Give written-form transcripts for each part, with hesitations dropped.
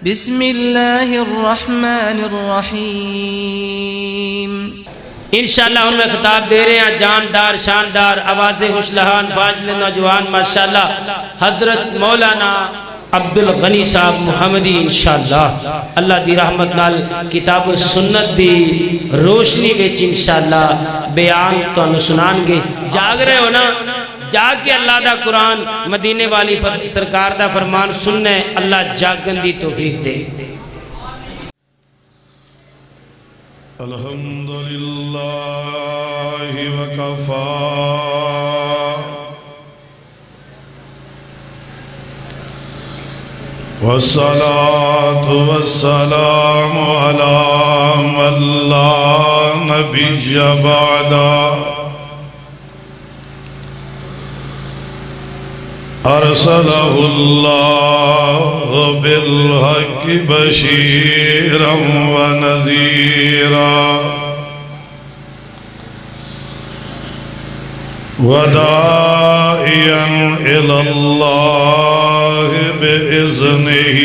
بسم اللہ الرحمن الرحیم۔ انشاءاللہ ہم میں خطاب دے رہے ہیں جاندار شاندار آواز خوشلہان فاضل نوجوان ماشاءاللہ حضرت مولانا عبدالغنی صاحب محمدی انشاءاللہ اللہ دی رحمت نال کتاب و سنت دی روشنی وچ انشاءاللہ بیان تو انہوں سنان گے۔ جاگ رہے ہو نا؟ جاگ کے اللہ دا قرآن مدینے والی سرکار دا فرمان سننے اللہ جاگن دی توفیق دے۔ الحمدللہ وکفا والصلاة والسلام على من لا نبي بعده أرسله الله بالحق بشيرا ونذيرا وداعيا إلى الله بإذنه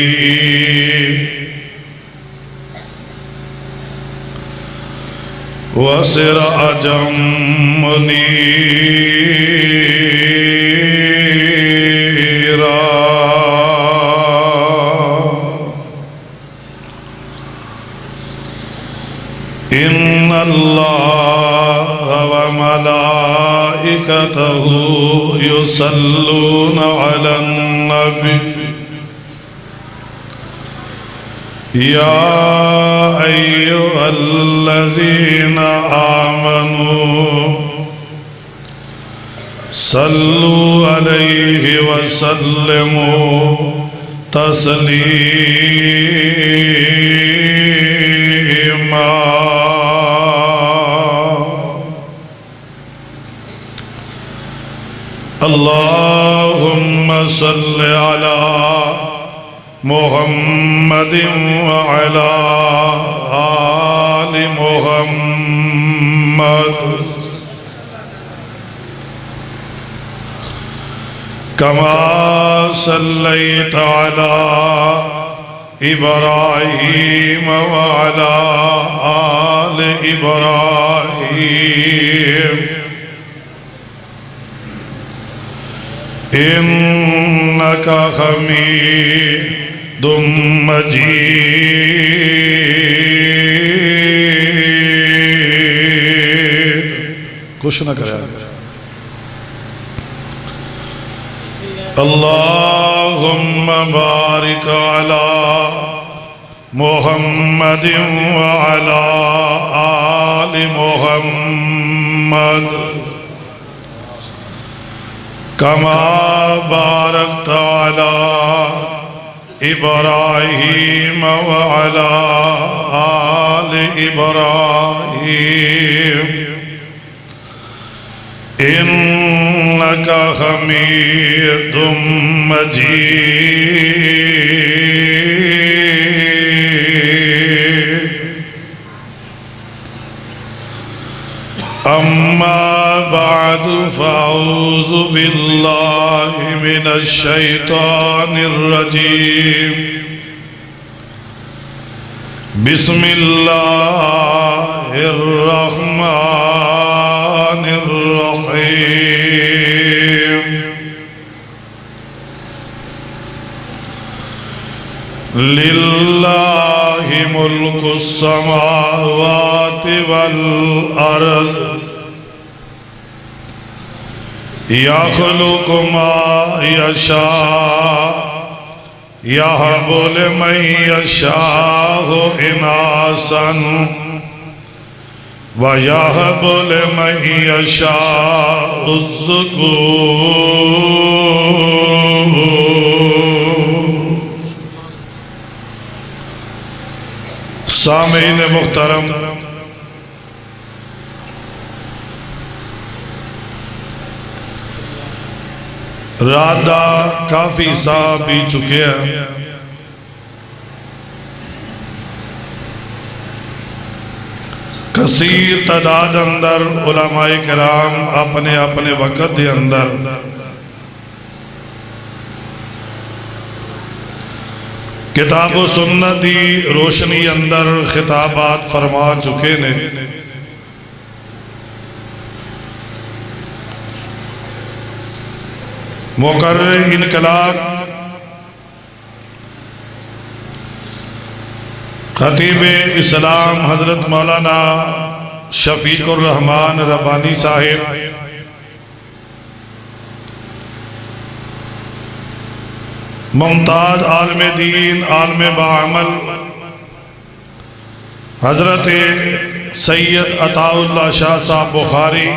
وسراجا منيرا إن الله وملائكته يصلون على النبي يا أيها الذين آمنوا صلوا عليه وسلموا تسليما اللهم صل على محمد وعلى آل محمد كما صليت على إبراهيم وعلى آل إبراهيم إنك حميد مجيد کچھ نہ کرے اللهم بارك على محمد وعلى آل محمد كما باركت على إبراهيم وعلى آل إبراهيم إنك حميد مجيد أما بعد فأعوذ بالله من الشيطان الرجيم بسم الله الرحمن الرحيم لله ملك السماوات والأرض يخلق ما يشاء يهب لمن يشاء إناثا ويهب لمن يشاء الذكور۔ سامعین محترم، رات دا کافی سا بھی چکے ہیں، کثیر تعداد اندر علماء کرام اپنے اپنے وقت دے اندر کتاب و سنت دی روشنی اندر خطابات فرما چکے نے. مقرر انقلاب خطیب اسلام حضرت مولانا شفیق الرحمان ربانی صاحب ممتاز عالم دین عالم باعمل حضرت سید عطا اللہ شاہ صاحب بخاری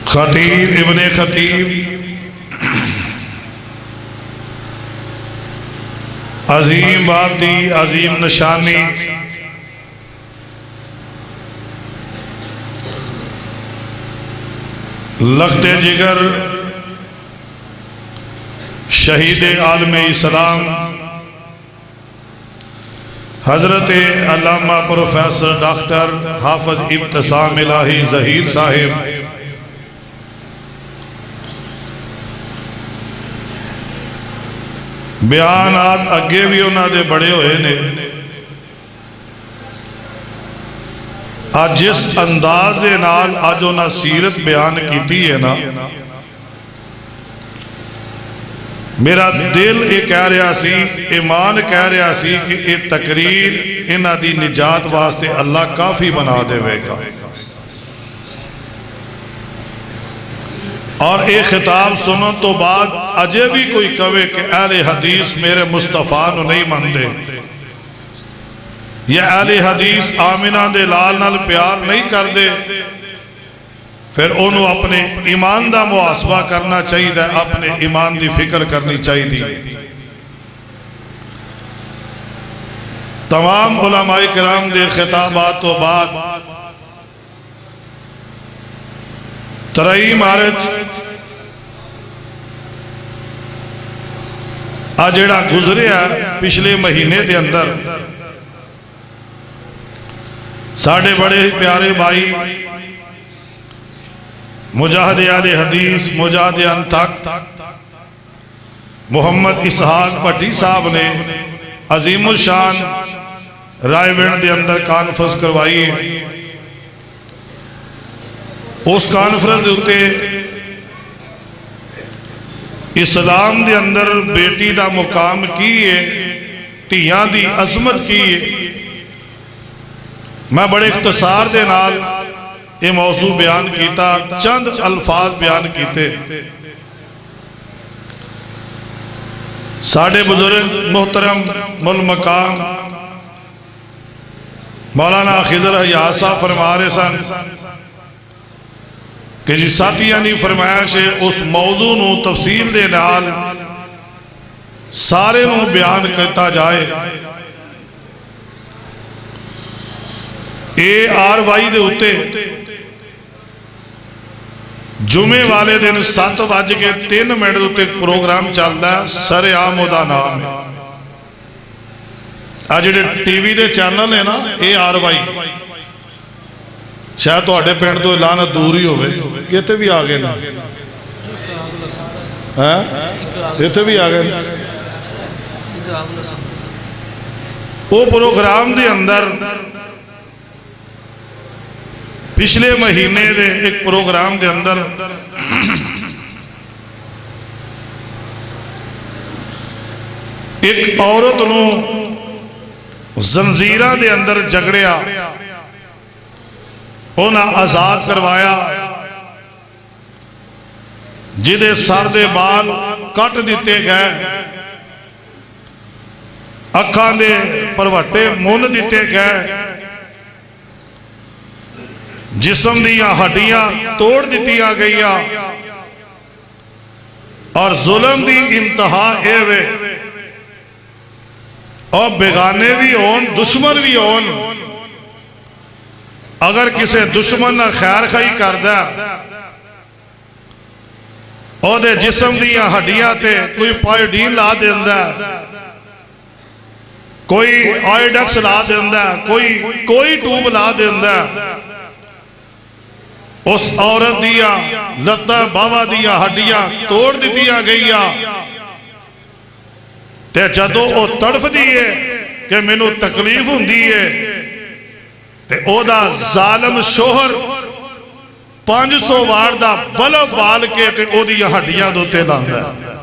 خطیب ابن خطیب عظیم بابدی عظیم نشانی لخت جگر شہید عالم اسلام حضرت علامہ پروفیسر ڈاکٹر حافظ ابتسام الہی ظہیر صاحب بیانات اگے بھی انہاں دے بڑے ہوئے نے. آج جس انداز دے نال آج انہاں سیرت بیان کیتی ہے نا، میرا دل یہ کہہ رہا سی، ایمان کہہ رہا سی کہ یہ تقریر انہاں دی نجات واسطے اللہ کافی بنا دے گا. اور ایک خطاب سنن تو بعد اجے بھی کوئی کہے کہ اہل حدیث میرے مصطفیٰ نو نہیں مندے، یا اہل حدیث آمنہ دے لال نال پیار نہیں کر دے، پھر انہوں اپنے ایمان دا محاسبہ کرنا چاہیے، اپنے ایمان دی فکر کرنی چاہیے. تمام علماء کرام دے خطابات تو بعد ترائی مارچ آجڑا گزرے پچھلے مہینے دے اندر ساڑھے بڑے پیارے بھائی مجاہد اہل حدیث مجاہد انتق محمد اسحاق پٹی صاحب نے عظیم الشان رائے وین دے اندر کانفرنس کروائی ہے. اس کانفرنس دے ہوتے اسلام دے اندر بیٹی دا مقام کی ہے، تیاں دی عظمت کی ہے. میں بڑے اختصار دے نال یہ موضوع بیان کیتا، چند الفاظ بیان کیتے. ساڑھے بزرگ محترم ملمقام مولانا خضر حیات صاحب فرما رہے سن کہ جی ساتھیاں نہیں فرمایا سے اس موضوع نو تفصیل دے نال سارے نو بیان کرتا جائے. اے آر وائی دے ہوتے جمعے والے دن 7:03 ہوتے پروگرام چلتا ہے سر عام دا نام ہے. آج ٹی وی دے چینل ہے نا اے آر وائی، شاید تو اڈے پینڈ تو اعلان دور ہی ہوئے، کہتے بھی آگے نا کہتے بھی آگے نا. وہ پروگرام دے اندر پچھلے مہینے دے ایک پروگرام دے اندر ایک عورت نو زنجیرہ دے اندر جگڑیا، انہاں آزاد کروایا، جدے سر دے بال کٹ دیتے گئے، اکھاں دے پروٹے مون دیتے گئے، جسم دیا ہڈیاں توڑ دیتیا گئیا، اور ظلم دی انتہا اے وے اور بیگانے بھی ہون دشمن بھی ہون، اگر کسے دشمن نہ خیر خائی کر دا او دے جسم دیا ہڈیاں تے کوئی پائیڈین لا دیندہ، کوئی آئیڈکس لا دیندہ، کوئی ٹوب لا دیندہ، اس عورت دیا لتاں باواں دیا ہڈیاں توڑ دتیاں گئیاں تے جدو او تڑف دیئے کہ مینوں تکلیف ہوندی ہے تے او دا ظالم شوہر 500 وار دا بلب بال کے تے او دی ہڈیاں دوتے لاندا ہے۔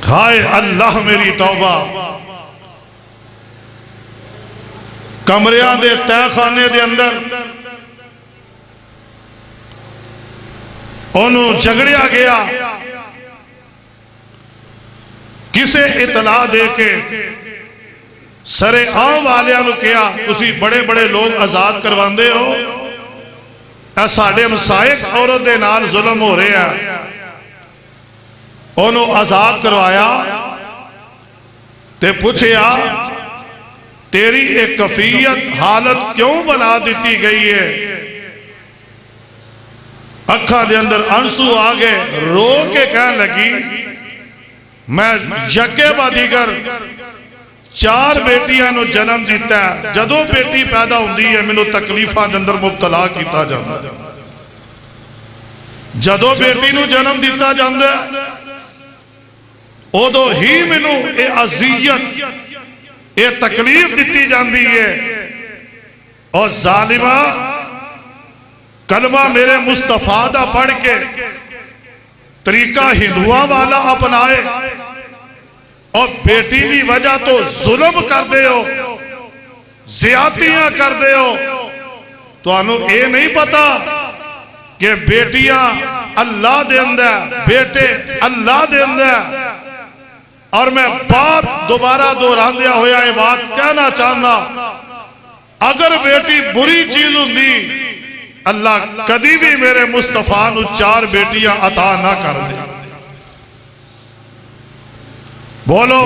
ہائے اللہ میری توبہ، کمریاں دے تہ خانے دے اندر انہوں جھگڑیا گیا، کسے اطلاع دے کے سرے عام والیاں نو کیا تسی بڑے بڑے لوگ آزاد کرواندے ہو، اے ساڑے مسائق عورت دے نال ظلم ہو رہے ہیں۔ انہوں آزاد کروایا تے پوچھیا تیری ایک کفیت حالت کیوں بنا دیتی گئی ہے؟ اکھا دے اندر انسو آگے رو کے کہنے لگی میں یکے با دیگر 4 بیٹیاں نو جنم دیتا ہے، جدو بیٹی پیدا ہوندی ہے مینوں تکلیفاں دے اندر مبتلا کیتا جاندا ہے، جدو بیٹی نو جنم دیتا جاندا ہے ادو ہی مینوں اے اذیت اے تکلیف دیتی جاندی ہے۔ اور ظالمہ کلمہ میرے مصطفیٰ دا پڑھ کے طریقہ ہندوؤں والا اپنائے اور بیٹی بھی وجہ تو ظلم کر دے ہو، زیادتیاں کر دے ہو، تو انہوں اے نہیں پتا کہ بیٹیاں اللہ دے اندر بیٹے اللہ دے اندر۔ اور میں بات دوبارہ دہران دیا ہویا یہ بات کہنا چاہنا، اگر بیٹی بری چیز ہوندی اللہ کدی بھی میرے مصطفیٰ نو 4 بیٹیاں عطا نہ کر دے۔ بولو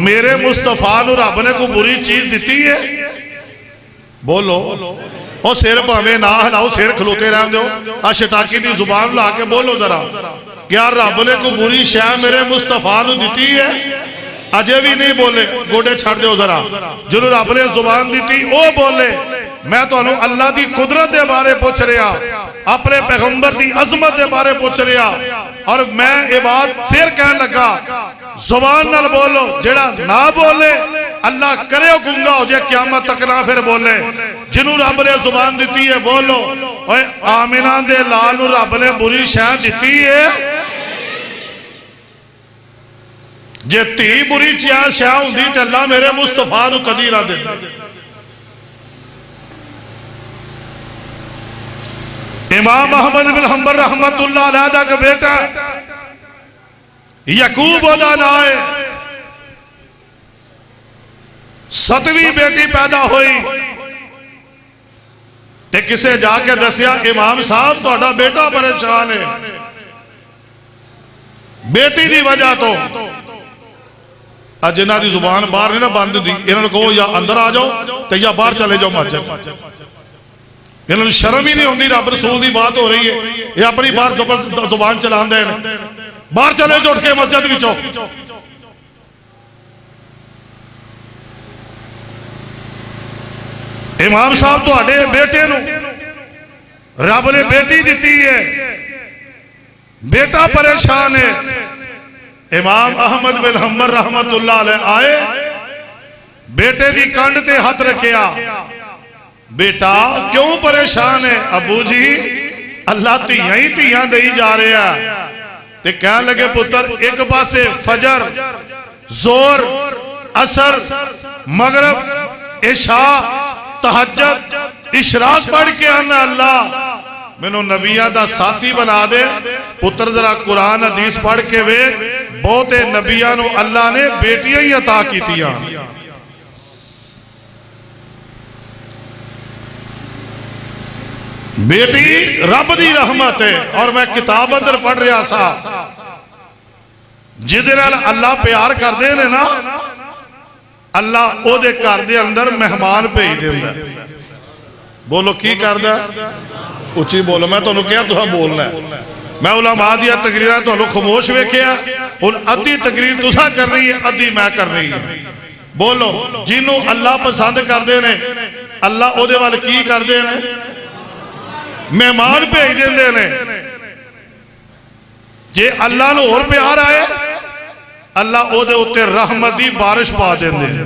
میرے مصطفیٰ نو رب نے کو بری چیز دیتی ہے؟ بولو او سیر پہمیں نہ ہلاؤ، سیر کھلوتے رہن دو، شٹاکی دی زبان لا کے بولو ذرا، کیا رب نے کو بری شے میرے مصطفیٰ نو دیتی ہے؟ اجے بھی نہیں بولے، گوڑے چھڑ دیو ذرا، جنہوں رب نے زبان دیتی او بولے۔ میں تو انہوں اللہ دی قدرت دے بارے پوچھ رہا، اپنے پیغمبر دی عظمت دے بارے پوچھ رہا، اور میں یہ بات پھر کہنے لگا زبان نال بولو، جڑا نہ بولے اللہ کرے گنگا ہو جائے قیامت تک نہ پھر بولے۔ جنہوں رب نے زبان دیتی ہے بولو، اوے آمینہ دے لال رب نے بری شے دیتی ہے؟ جے تی بری شے ہوندی تے اللہ میرے مصطفیٰ نو کدی نہ دے۔ امام احمد بن حنبل رحمت اللہ علیہ کا بیٹا یعقوب علیہ نائے 7ویں بیٹی پیدا ہوئی تے کسے جا کے دسیا امام صاحب تہاڈا بیٹا پریشان ہے بیٹی دی وجہ تو۔ جنہ دی زبان باہر نہیں نہ بند دی، انہوں نے کہو یا اندر آ جاؤ تے یا باہر چلے جاؤ مسجد۔ انہوں نے شرم ہی نہیں ہوندی، رب رسول دی بات ہو رہی ہے، یہ اپنی باہر زبان چلان دے باہر چلے جو اٹھ کے مسجد وچوں۔ امام صاحب تو آڑے بیٹے نو رب نے بیٹی دیتی ہے، بیٹا پریشان ہے۔ امام احمد بن حنبل رحمت اللہ علیہ آئے، بیٹے دی کانڈ تے ہاتھ رکھیا، بیٹا کیوں پریشان ہے؟ ابو جی اللہ تیاں ہی تیاں دئی جا رہے ہیں۔ تے کہنے لگے پتر ایک پاسے فجر، زور، عصر، مغرب، عشاء، تہجد، اشراق پڑھ کے آنا اللہ مینوں نبیہ دا ساتھی بنا دے۔ پتر ذرا قرآن حدیث پڑھ کے وے بہتے نبیہ نو اللہ نے بیٹیاں ہی عطا کی تیاں۔ بیٹی رب دی رحمت ہے۔ اور میں کتاب اندر پڑھ رہا سا جدر اللہ پیار کر دے نے نا اللہ او دے کر دے اندر مہمان بھیج دے اندر۔ بولو کی کر دے؟ اچھی بولو، میں تو انہوں کیا تو بولنا ہے۔ میں علماء دیا تقریرہ تو انہوں خاموش ویکھیا، ان ادھی تقریر تسا کر رہی ہے ادھی میں کر رہی ہے۔ بولو جنہوں اللہ پسند کر دے نے اللہ او دے والے کی کر دے نے؟ مہمان بھیج دیندے نے جے اللہ نو اور پیار آئے اللہ او دے اتے رحمت دی بارش پا دیندے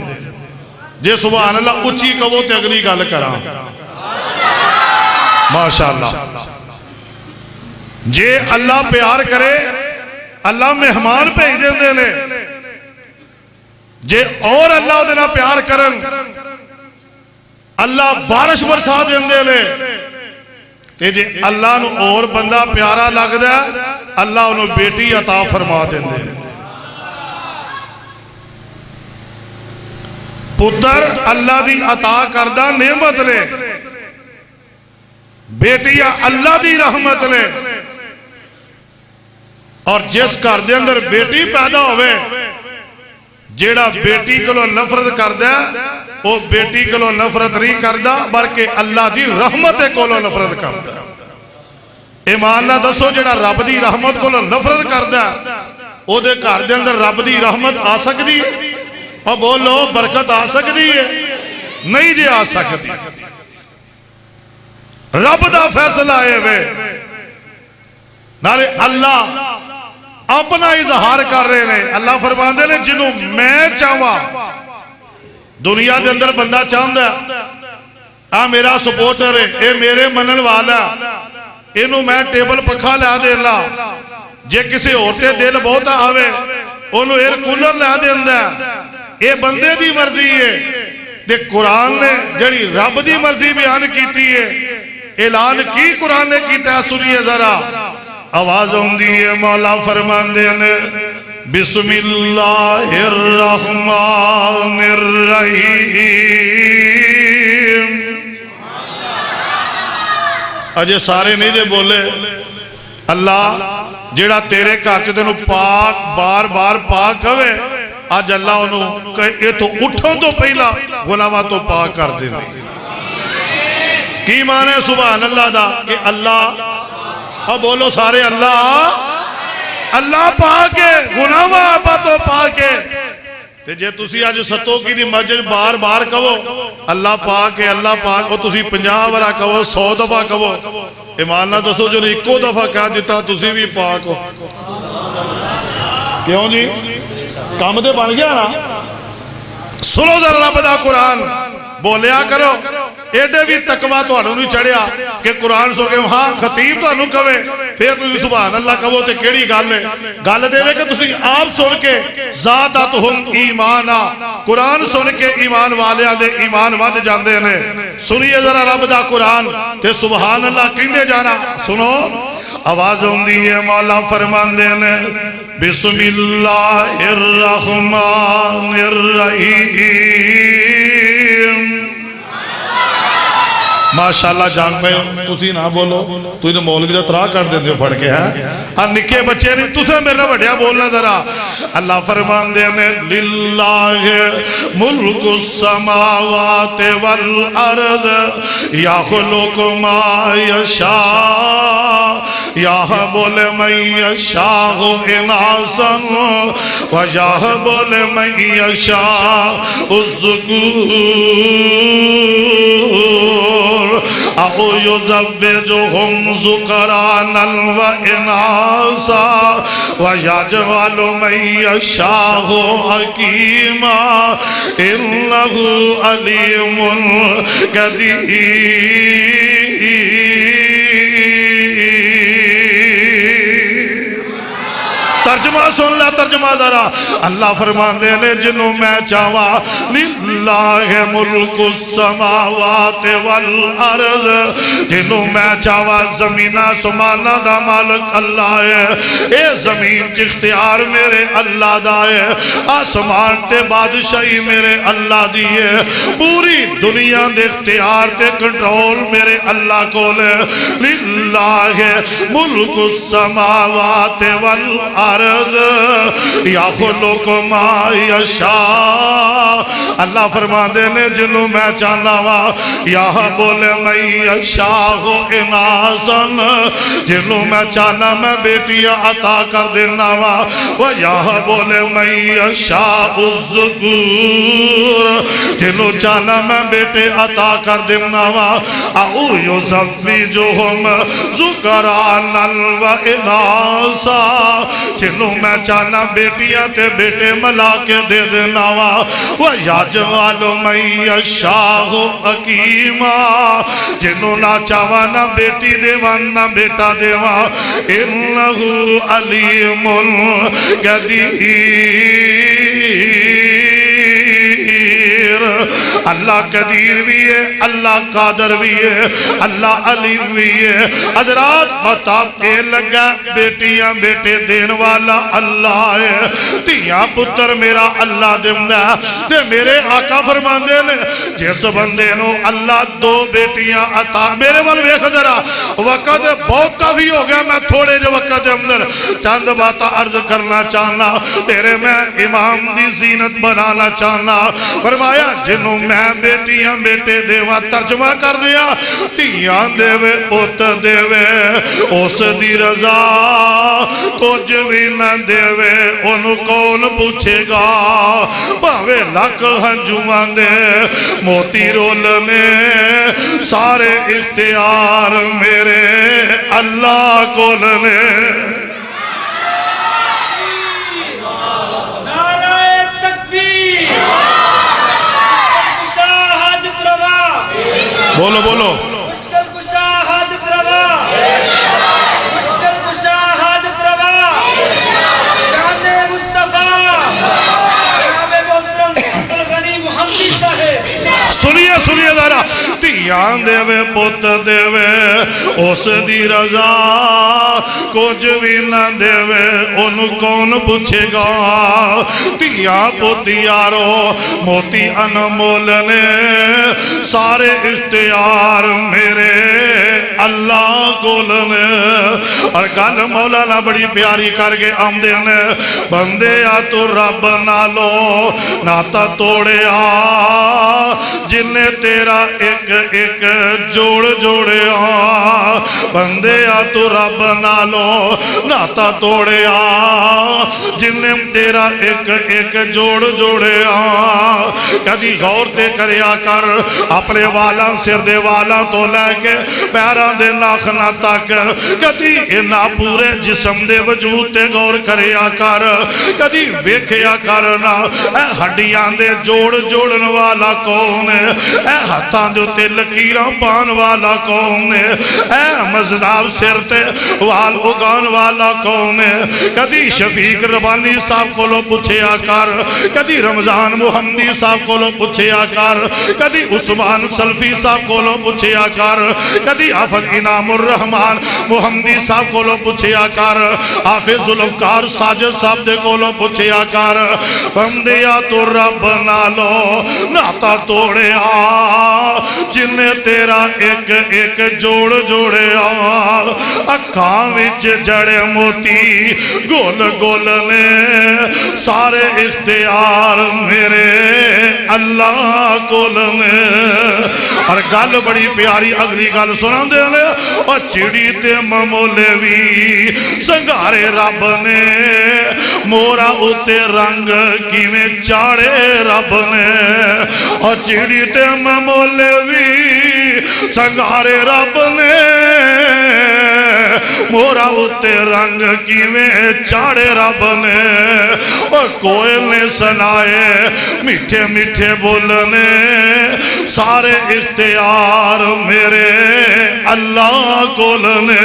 جے سبحان اللہ اچھی کہو تے اگلی گل کراں ماشاءاللہ جے اللہ پیار کرے اللہ مہمان بھیج دیندے نے جے اور اللہ دے نال پیار کرن اللہ بارش برسا دیندے نے تے جے اللہ نو اور بندہ پیارا لگدا ہے اللہ انہوں بیٹی عطا فرما دیندے نے پتر اللہ دی عطا کردہ نعمت نے بیٹیاں اللہ دی رحمت نے اور جس گھر دے اندر بیٹی پیدا ہوئے جیڑا بیٹی کلو نفرت کردہ وہ بیٹی کلو نفرت نہیں کردہ بلکہ اللہ دی رحمت کلو نفرت کردہ ایمان نہ دسو جیڑا رب دی رحمت کلو نفرت کردہ وہ دے گھر دے اندر رب دی رحمت آ سکتی ہے اور بولو برکت آ سکتی ہے نہیں جی آ سکتی رب دا فیصلہ ہے وے نارے اللہ اپنا اظہار کر رہے ہیں اللہ فرماندے نے جنہوں میں چاہوا دنیا دے اندر بندہ چاہندہ ہے میرا سپورٹر ہے اے میرے منن والا انہوں میں ٹیبل پکھا لیا دے اللہ جے کسی ہوتے دل بہت آوے انہوں ایر کولر لیا دے اندر اے بندے دی مرضی ہے تے قرآن نے جڑی رب دی مرضی بیان کیتی ہے اعلان کی قرآن نے کیتا ہے سنیے ذرا آواز ہوندی ہے مولا فرمان دے نے بسم اللہ الرحمن الرحیم اجے سارے نہیں جے بولے اللہ جیڑا تیرے گھر چ تینوں پاک بار بار پاک ہوئے آج اللہ انہوں کہ یہ تو اٹھوں تو پہلا گناہاں تو پاک کر دے کی معنی سبحان اللہ دا کہ اللہ اب بولو سارے اللہ پاک ہے گناہاں آبا تو پاک ہے تے جے تسی آج ستو کی دی مسجد بار بار کہو اللہ پاک ہے اللہ پاک ہو تسی 50 ورہ کہو 100 دفعہ کہو ایمان نہ دسو جو نے 1 دفعہ کہا دیتا تسی بھی پاک ہو کیوں جی کام دے بن گیا نا سنو ذرا رب دا قرآن بولیا کرو ایڈے بھی تقوی تو انہوں نہیں چڑھیا کہ قرآن سو کہ ہاں خطیب تو انہوں کہوے پھر تسی سبحان اللہ کہو تے کیڑی گل ہے گل دے وے کہ تسی آپ سن کے زادتہم ایمانا قرآن سن کے ایمان والیاں دے ایمان ود جاندے نے سنیے ذرا رب دا قرآن تے سبحان اللہ کہندے جانا سنو آواز ہوندی ہے مولا فرمان دے نے بسم اللہ الرحمن الرحیم ماشاءاللہ جانگ میں تسی نہ بولو تو انہیں مولوی جو ترا کر دیتے ہو پڑھ کے ہیں نکے بچے نہیں تسے میرا بڑھیا بولنا ذرا اللہ فرمان دے میں للہ ملک السماوات والارض یخلق ما یشاء یہب لمن یشاء اناسا ویہب لمن یشاء الذکور او یزوجہم ذکرانا و اناسا ویجعل من یشاء حکیما انہ علیم قدیر ترجمہ سن لیا ترجمہ ذرا اللہ فرمان دے لے جنہوں میں چاہوا للہ ملک السماوات والارض جنہوں میں چاہوا زمینہ سمانہ دا مالک اللہ ہے اے زمین چختیار میرے اللہ دا ہے آسمان تے بادشاہی میرے اللہ دی ہے پوری دنیا دے اختیار تے کنٹرول میرے اللہ کو لے للہ ملک السماوات والارض عرض یا خلق ما یشاء اللہ فرما دینے جنہوں میں چاہنا وا یا بولے میں یشاء اناسن جنہوں میں چاہنا میں بیٹیاں عطا کر دینا وا یا بولے میں یشاء الذکور جنہوں چاہنا میں بیٹے عطا کر دینا وا او یزوجہم ذکرانا و اناسا جنہوں میں چاہنا بیٹیاں تے بیٹے ملا کے دے دینا وا وَيَجْعَلُ مَن يَشَاءُ عَقِيمًا جنہوں نہ چاہوانا بیٹی دیوان نہ بیٹا دیوان إِنَّهُ عَلِيمٌ قدیر اللہ قدیر بھی ہے اللہ قادر بھی ہے اللہ علیم بھی ہے حضرات بتاب اے لگا بیٹیاں بیٹے دین والا اللہ ہے تیاں پتر میرا اللہ دمدہ دے میرے آقا فرمان دینے جس بندے نو اللہ دو بیٹیاں عطا میرے والوے خدرہ وقت بہت کافی ہو گیا میں تھوڑے جو وقت اندر چاند باتاں عرض کرنا چاہنا تیرے میں امام دی زینت بنانا چاہنا فرمایا جنہوں میں بیٹیاں بیٹے دیوا ترجمہ کر دیا تیاں دیوے پوت دیوے اس دی رضا کچھ بھی نہ دیوے ان کون پوچھے گا باوے لک ہنجوان دے موتی رولنے سارے اختیار میرے اللہ کو لنے بولو بولو مشکل کشا حاجت روا مشکل کشا حاجت روا شان مصطفیٰ جناب محترم عبدالغنی محمدی صاحب سنیے سنیے ذرا تیاں دیوے پوت دیوے اس دی رضا کچھ بھی نہ دیوے ان کون پوچھے گا تیاں پوتیارو موتی انمول نے سارے اختیار میرے اللہ کو لنے اور گل مولانا بڑی پیاری کر کے آمدے نے بندے یا تو رب نہ لو ناتا توڑے آ جنہیں تیرا ایک ایک جوڑ جوڑے آ بندے یا تو رب نہ لو ناتا توڑے آ جنہیں تیرا ایک ایک جوڑ جوڑے آ کدی غور تے کریا کر اپنے والا سر دے والا تو لے کے پیران دے ناخنا تک کدی انہا پورے جسم دے وجود تے غور کریا کر کدی ویکھیا کرنا اے ہڈیاں دے جوڑ جوڑن والا کون ہے اے ہتھاں دے تے لکیراں پان والا کون ہے اے مزناب سر تے وال اگان والا کون ہے کدی شفیق ربانی صاحب کو لو پوچھیا کر کدی رمضان محمدی صاحب کو لو پوچھیا کر کدی عثمان سلفی صاحب کو لو پوچھیا کر کدی حافظ انعام الرحمن محمدی صاحب کو لو پوچھیا کر حافظ ذوالفقار ساجد صاحب دے کو لو پوچھیا کر بندیا تو رب نہ لو ناتا توڑے آ جنہیں تیرا ایک ایک جوڑ جوڑے آ اکھاں وچ جڑے موتی گول گول نے سارے اختیار میرے اللہ کو لنے اور گل بڑی پیاری اگلی گل سنا دے لے اور چڑی تے ممولے وی سنگارے رب نے مورا اتے رنگ کی میں چاڑے رب نے اور چڑی تے ممولے وی سنگارے رب نے مورا اتے رنگ کی میں چاڑے رب نے اور کوئل نے سنائے میٹھے میٹھے بولنے سارے اختیار میرے اللہ کو لنے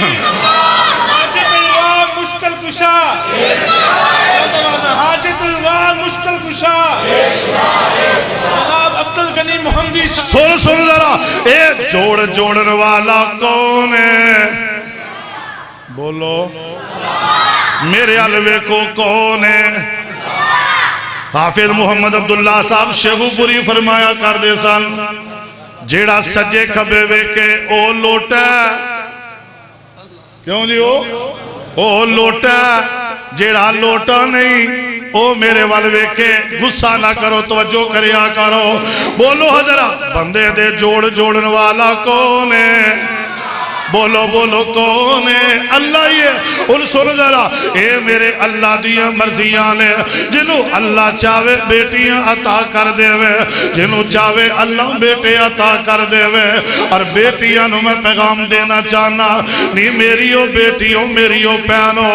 حاجت الواق مشکل کشا حاجت الواق مشکل کشا جناب عبدالغنی محمدی سن سن ذرا اے جوڑ جوڑن والا کون ہے بولو میرے علوے کو کون ہے حافظ محمد عبداللہ صاحب شیخو پوری فرمایا کر دے سن جیڑا سجے کھبے ویکے او لوٹا کیوں جی او لوٹا جیڑا لوٹا نہیں او میرے والوے کے غصہ نہ کرو توجہ کریا کرو بولو حضرات بندے دے جوڑ جوڑن والا کون ہے بولو بولو کون ہے اللہ ہی ہے ان سن ذرا اے میرے اللہ دیا مرضیاں نے جنہوں اللہ چاہے بیٹیاں عطا کر دے وے جنہوں چاہے اللہ بیٹے عطا کر دے وے اور بیٹیاں نو میں پیغام دینا چاہنا نہیں میری ہو بیٹی ہو میری ہو پہنو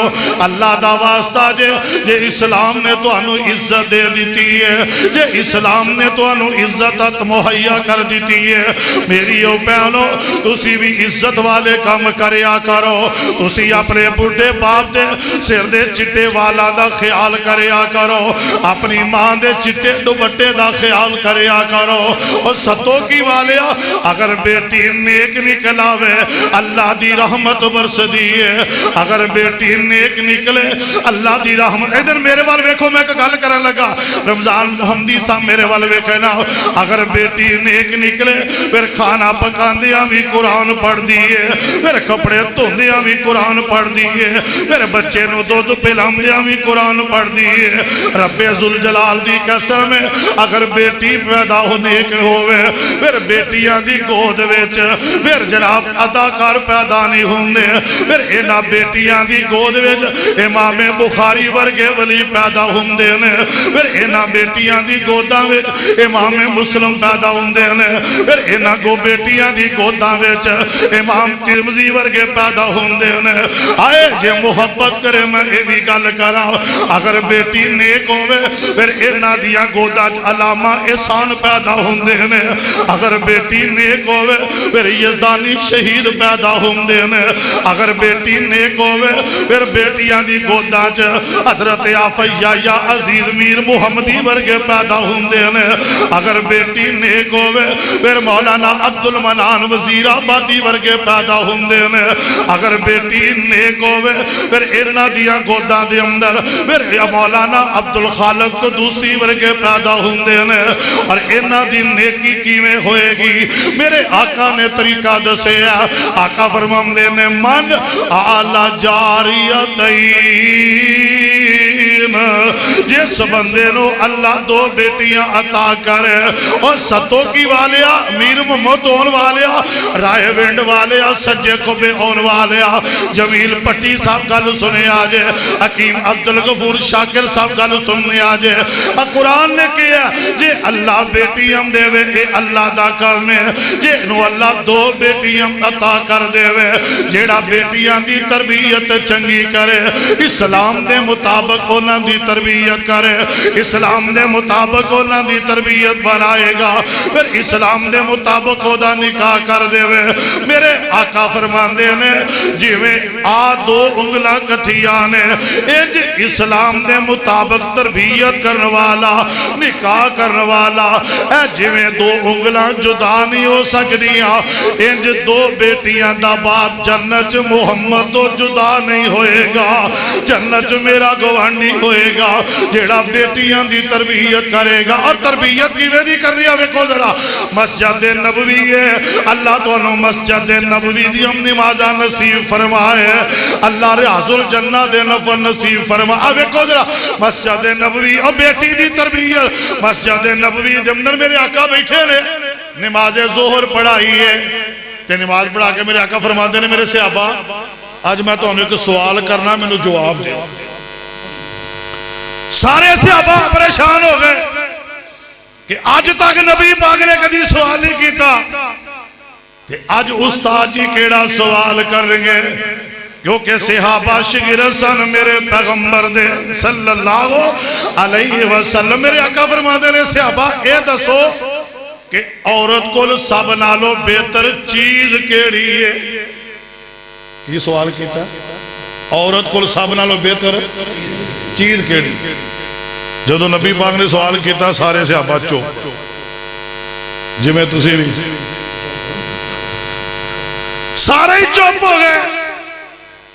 اللہ دا واسطہ جے اسلام نے تو انو عزت دے دیتی ہے جے اسلام نے تو انو عزت مہیا کر دیتی ہے میری ہو پہنو تسی بھی عزت والے کام کریا کرو تسی اپنے بڑھے باپ دے سر دے چٹے والا دا خیال کریا کرو اپنی ماں دے چٹے دوپٹے دا خیال کریا کرو اور ستوں کی والیا اگر بیٹی نیک نکلاوے اللہ دی رحمت برس دیئے اگر بیٹی نیک نکلے اللہ دی رحمت ادھر میرے وال ویکھو میں گل کرنے لگا رمضان محمدی صاحب میرے وال ویکھنا اگر بیٹی نیک نکلے پھر کھانا پکان دیا بھی قرآن پڑھ دیئے پھر کپڑے دھوندیاں بھی قرآن پڑھ دیئے پھر بچے نو دودھ پلاندیاں بھی قرآن پڑھ دیئے رب ذوالجلال دی قسم ہے اگر بیٹی پیدا ہونے کے ہوئے پھر بیٹیاں دی گود وچ پھر جناب اداکار پیدا نہیں ہوندے پھر اینا بیٹیاں دی گود وچ امام بخاری ورگے ولی پیدا ہوندے نے پھر اینا بیٹیاں دی گوداں وچ امام مسلم پیدا ہوندے نے پھر اینا گو بیٹیاں دی گوداں وچ امام ترمذی ورگے پیدا ہوندے نے آئے جے محبت کرے میں اے بھی گل کرا اگر بیٹی نیک ہوئے پھر اینا دیا گودا علامہ احسان پیدا ہوندے نے اگر بیٹی نیک ہوئے پھر یزدانی شہید پیدا ہوندے نے اگر بیٹی نیک ہوئے پھر بیٹیاں دی گودا حضرت آفیہ یا عزیز میر محمدی ورگے پیدا ہوندے نے اگر بیٹی نیک ہوئے پھر مولانا عبدالمنان وزیر آبادی ورگے پیدا ہوندے نے اگر بیٹی نیک ہوئے پھر ارنا دیا گودا دے اندر پھر مولانا عبدالخالق کو دوسری ورگے پیدا ہوندے نے اور ارنا دی نیکی کیویں ہوئے گی میرے آقا نے طریقہ دسے آقا فرماندے نے من آلہ جاریتین جس بندے نو اللہ دو بیٹیاں عطا کرے اور ستوں کی والیا میر محمد ہون والیا رائے وینڈ والیا سجے کبے ہون والیا جمیل پٹی صاحب گل سنے آجے حکیم عبدالغفور شاکر صاحب گل سنے آجے قرآن نے کیا جے اللہ بیٹیاں دے وے اے اللہ دا کام ہے جے نو اللہ دو بیٹیاں عطا کر دے وے جیڑا بیٹیاں دی تربیت چنگی کرے اسلام دے مطابق انہاں دی تربیت کرے اسلام دے مطابق انہاں دی تربیت بنائے گا پھر اسلام دے مطابق خدا نکاح کر دے وے میرے آقا فرمان دے نے جی میں دو انگلہ کٹھیانے انج اسلام دے مطابق تربیت کرنے والا نکاح کرنے والا اے جی میں دو انگلہ جدا نہیں ہو سکتیاں انج دو بیٹیاں دا باپ جنت محمد تو جدا نہیں ہوئے گا جنت میرا گوانی ہوئے گا جیڑا بیٹیاں دی تربیت کرے گا اور تربیت کی ویدی کر رہی ہے ویکو ذرا مسجد نبوی ہے اللہ تو انہوں مسجد نبوی دی ہم نمازہ نصیب فرمائے اللہ ریاض الجنہ دے نفر نصیب فرمائے ویکو ذرا مسجد نبوی اور بیٹی دی تربیت مسجد نبوی دے اندر میرے آقا بیٹھے نے نماز ظہر پڑھائی ہے کہ نماز پڑھا کے میرے آقا فرما دے نے میرے صحابہ آج میں تو انہیں ایک سوال کرنا میں نے جواب دے سارے صحابہ پریشان ہو گئے کہ آج تک نبی پاک نے کدی سوال نہیں کیتا کہ آج استاد جی کیڑا سوال کر گے کیونکہ صحابہ شگرسن میرے پیغمبر دے صلی اللہ علیہ وسلم میرے آقا فرما دے نے صحابہ اے دسو کہ عورت کو سب نالو بہتر چیز کیڑی ہے یہ سوال کیتا عورت کو سب نالو بہتر چیز کیڑی جدو نبی پاک نے سوال کیتا سارے صحابہ چوپ جی میں تسی بھی سارے ہی چوپ ہو گئے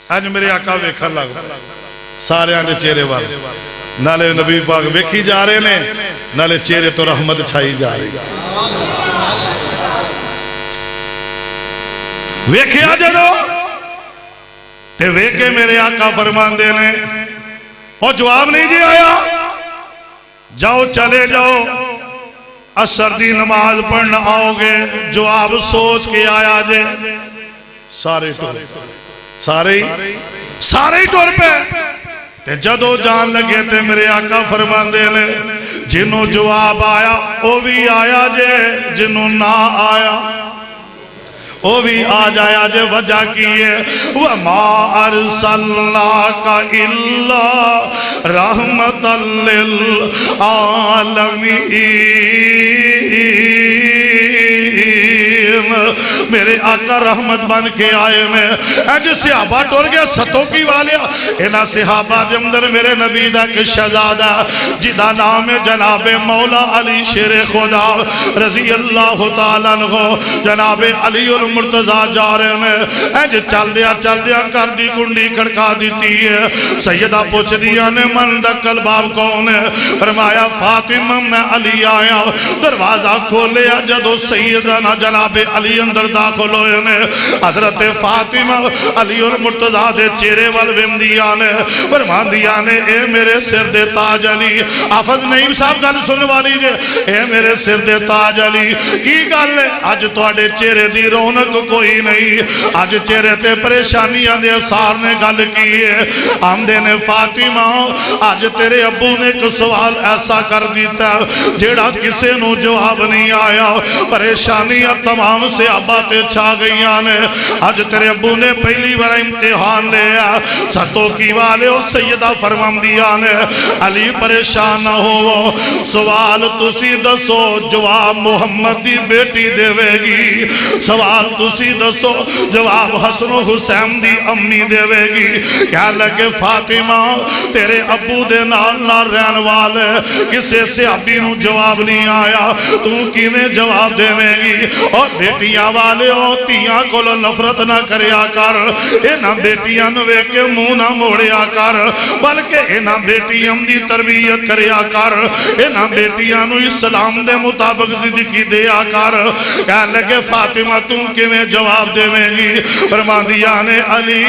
آج میرے آقا ویکھا لگا سارے آنے چہرے والے نالے نبی پاک ویکھی جا رہے نے نالے چہرے تو رحمت چھائی جا رہی ویکھیا جدو تے ویکھے میرے آقا فرماندے نے او جواب نہیں جی آیا، جاؤ چلے جاؤ عصر دی نماز پڑھنا آؤ گے، جواب سوچ کے آیا جے سارے ٹور سارے ٹور پہ تے جدو جان لگے تے میرے آقا فرماندے نے جنوں جواب آیا او بھی آیا جے، جنوں نہ آیا او بھی آ جایا جے۔ وجہ کیے وَمَا أَرْسَلْنَاكَ إِلَّا رَحْمَةً لِلْعَالَمِينَ، میرے آقا رحمت بن کے آئے میں اج صحابہ ٹور گیا ستوں کی والیا انہا صحابہ جمدر میرے نبی دا کہ شہزادہ جدا نام جناب مولا علی شیر خدا رضی اللہ تعالیٰ عنہ جناب علی المرتضی جا رہے ہیں اج چل دیا کر دی کنڈی کھڑکا دیتی ہے، سیدہ پوچھ دیا نے من دکل باب کون ہے، فرمایا فاطمہ میں علی آیا، دروازہ کھولیا جدو سیدنا جناب علی اندر داخل ہوئے نے، حضرت فاطمہ علی المرتضی دے چہرے والوندیا نے فرمان دیا نے اے میرے سر دے تاج علی، حافظ نعیم صاحب گل سن والی دے اے میرے سر دے تاج علی کی گل ہے، اج توڑے چہرے دی رونق کوئی نہیں، اج چہرے تے پریشانیاں دے اثار نے گل کی ہے، آمدے نے فاطمہ اج تیرے ابو نے ایک سوال ایسا کر دیتا جیڑا کسے نو جواب نہیں آیا، پریشانیاں تمام سے تے چھا گئیاں نے، آج تیرے ابو نے پہلی بار امتحان لیا ستوں کی والے اور سیدہ فرمان دیا نے علی پریشان نہ ہو، سوال تسی دسو جواب محمد دی بیٹی دے گی، سوال تسی دسو جواب حسن و حسین دی امی دے گی، کیا لگے فاطمہ تیرے ابو دے نال نہ رہن والے کسے سے ابھی نو جواب نہیں آیا، تو کینے جواب دے گی، اور بیٹیاں والے ہوتیاں کو نفرت نہ کریا کر، اینا بیٹیاں نوے کے منہ نہ موڑیا کر، بلکہ اینا بیٹیاں دی تربیت کریا کر، اینا بیٹیاں نو اسلام دے مطابق زندگی دیا کر۔ کہنے لگے فاطمہ تم کے میں جواب دے میں گی، فرمان دیا نے علی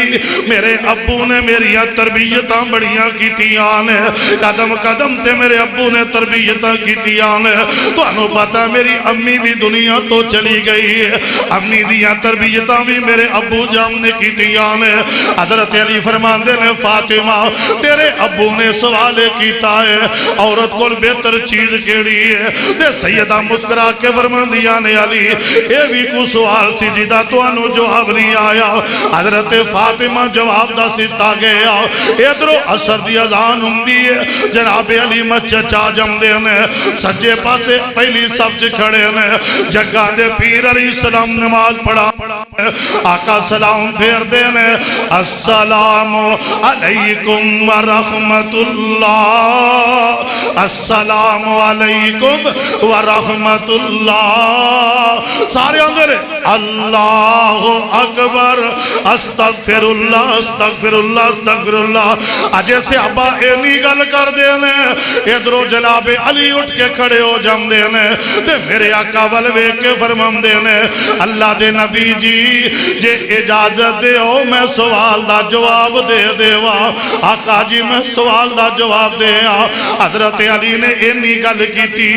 میرے ابو نے میری تربیتاں بڑیاں کی تیانے، قدم قدم تے میرے ابو نے تربیتاں کی تیانے، تو انہوں پتا میری امی بھی دنیا تو چلی گئی ہے، امی دیاں تربیتاں بھی میرے ابو جان نے کی دیاں نے۔ حضرت علی فرمان دے نے فاطمہ تیرے ابو نے سوالے کیتا ہے عورت کو بہتر چیز کیڑی ہے، دے سیدہ مسکرا کے فرمان دیا نے علی اے بھی کو سوال سی جدہ تو انہوں جواب نہیں آیا، حضرت فاطمہ جواب دا ستا گیا، ادھرو اثر دی اذان ہم دیئے جناب علی مسجد چا جم دے نے، سجے پاسے پہلی سبج کھڑے نے، جگہ دے پیر علیہ السلام نماز پڑھا، آقا سلام پھیر دینے السلام علیکم ورحمت اللہ، السلام علیکم ورحمت اللہ، سارے اندر اللہ اکبر استغفر اللہ استغفر اللہ استغفر اللہ، آجے سے ابا اینی گل کر دینے ادھرو جناب علی اٹھ کے کھڑے ہو جم دینے دے میرے آقا والوے کے فرمام دینے اللہ دے نبی جی جے اجازت دے ہو میں سوال دا جواب دے دیوا، آقا جی میں سوال دا جواب دے حضرت علی نے اینی گل کی تھی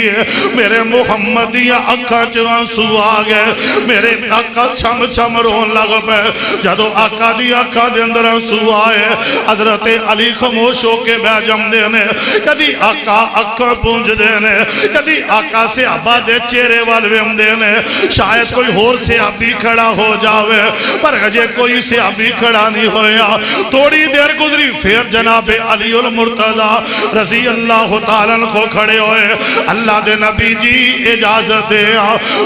میرے محمدیہ اکھا چوان سو آگے میرے آقا چھم چھم رون لگ پہ جدو آقا دی اکھا دے اندر سو آئے حضرت علی خموش ہو کے بے جم دینے کدی آقا اکھا پونج دینے کدی آقا سے عبا دے چہرے والوے ہم دینے شاید کوئی ہور سے ابھی کھڑا ہو جاوے پر اجے کوئی سے ابھی کھڑا نہیں ہویا، توڑی دیر گزری پھر جناب علی المرتضی رضی اللہ تعالیٰ کو کھڑے ہوئے، اللہ دے نبی جی اجازت دے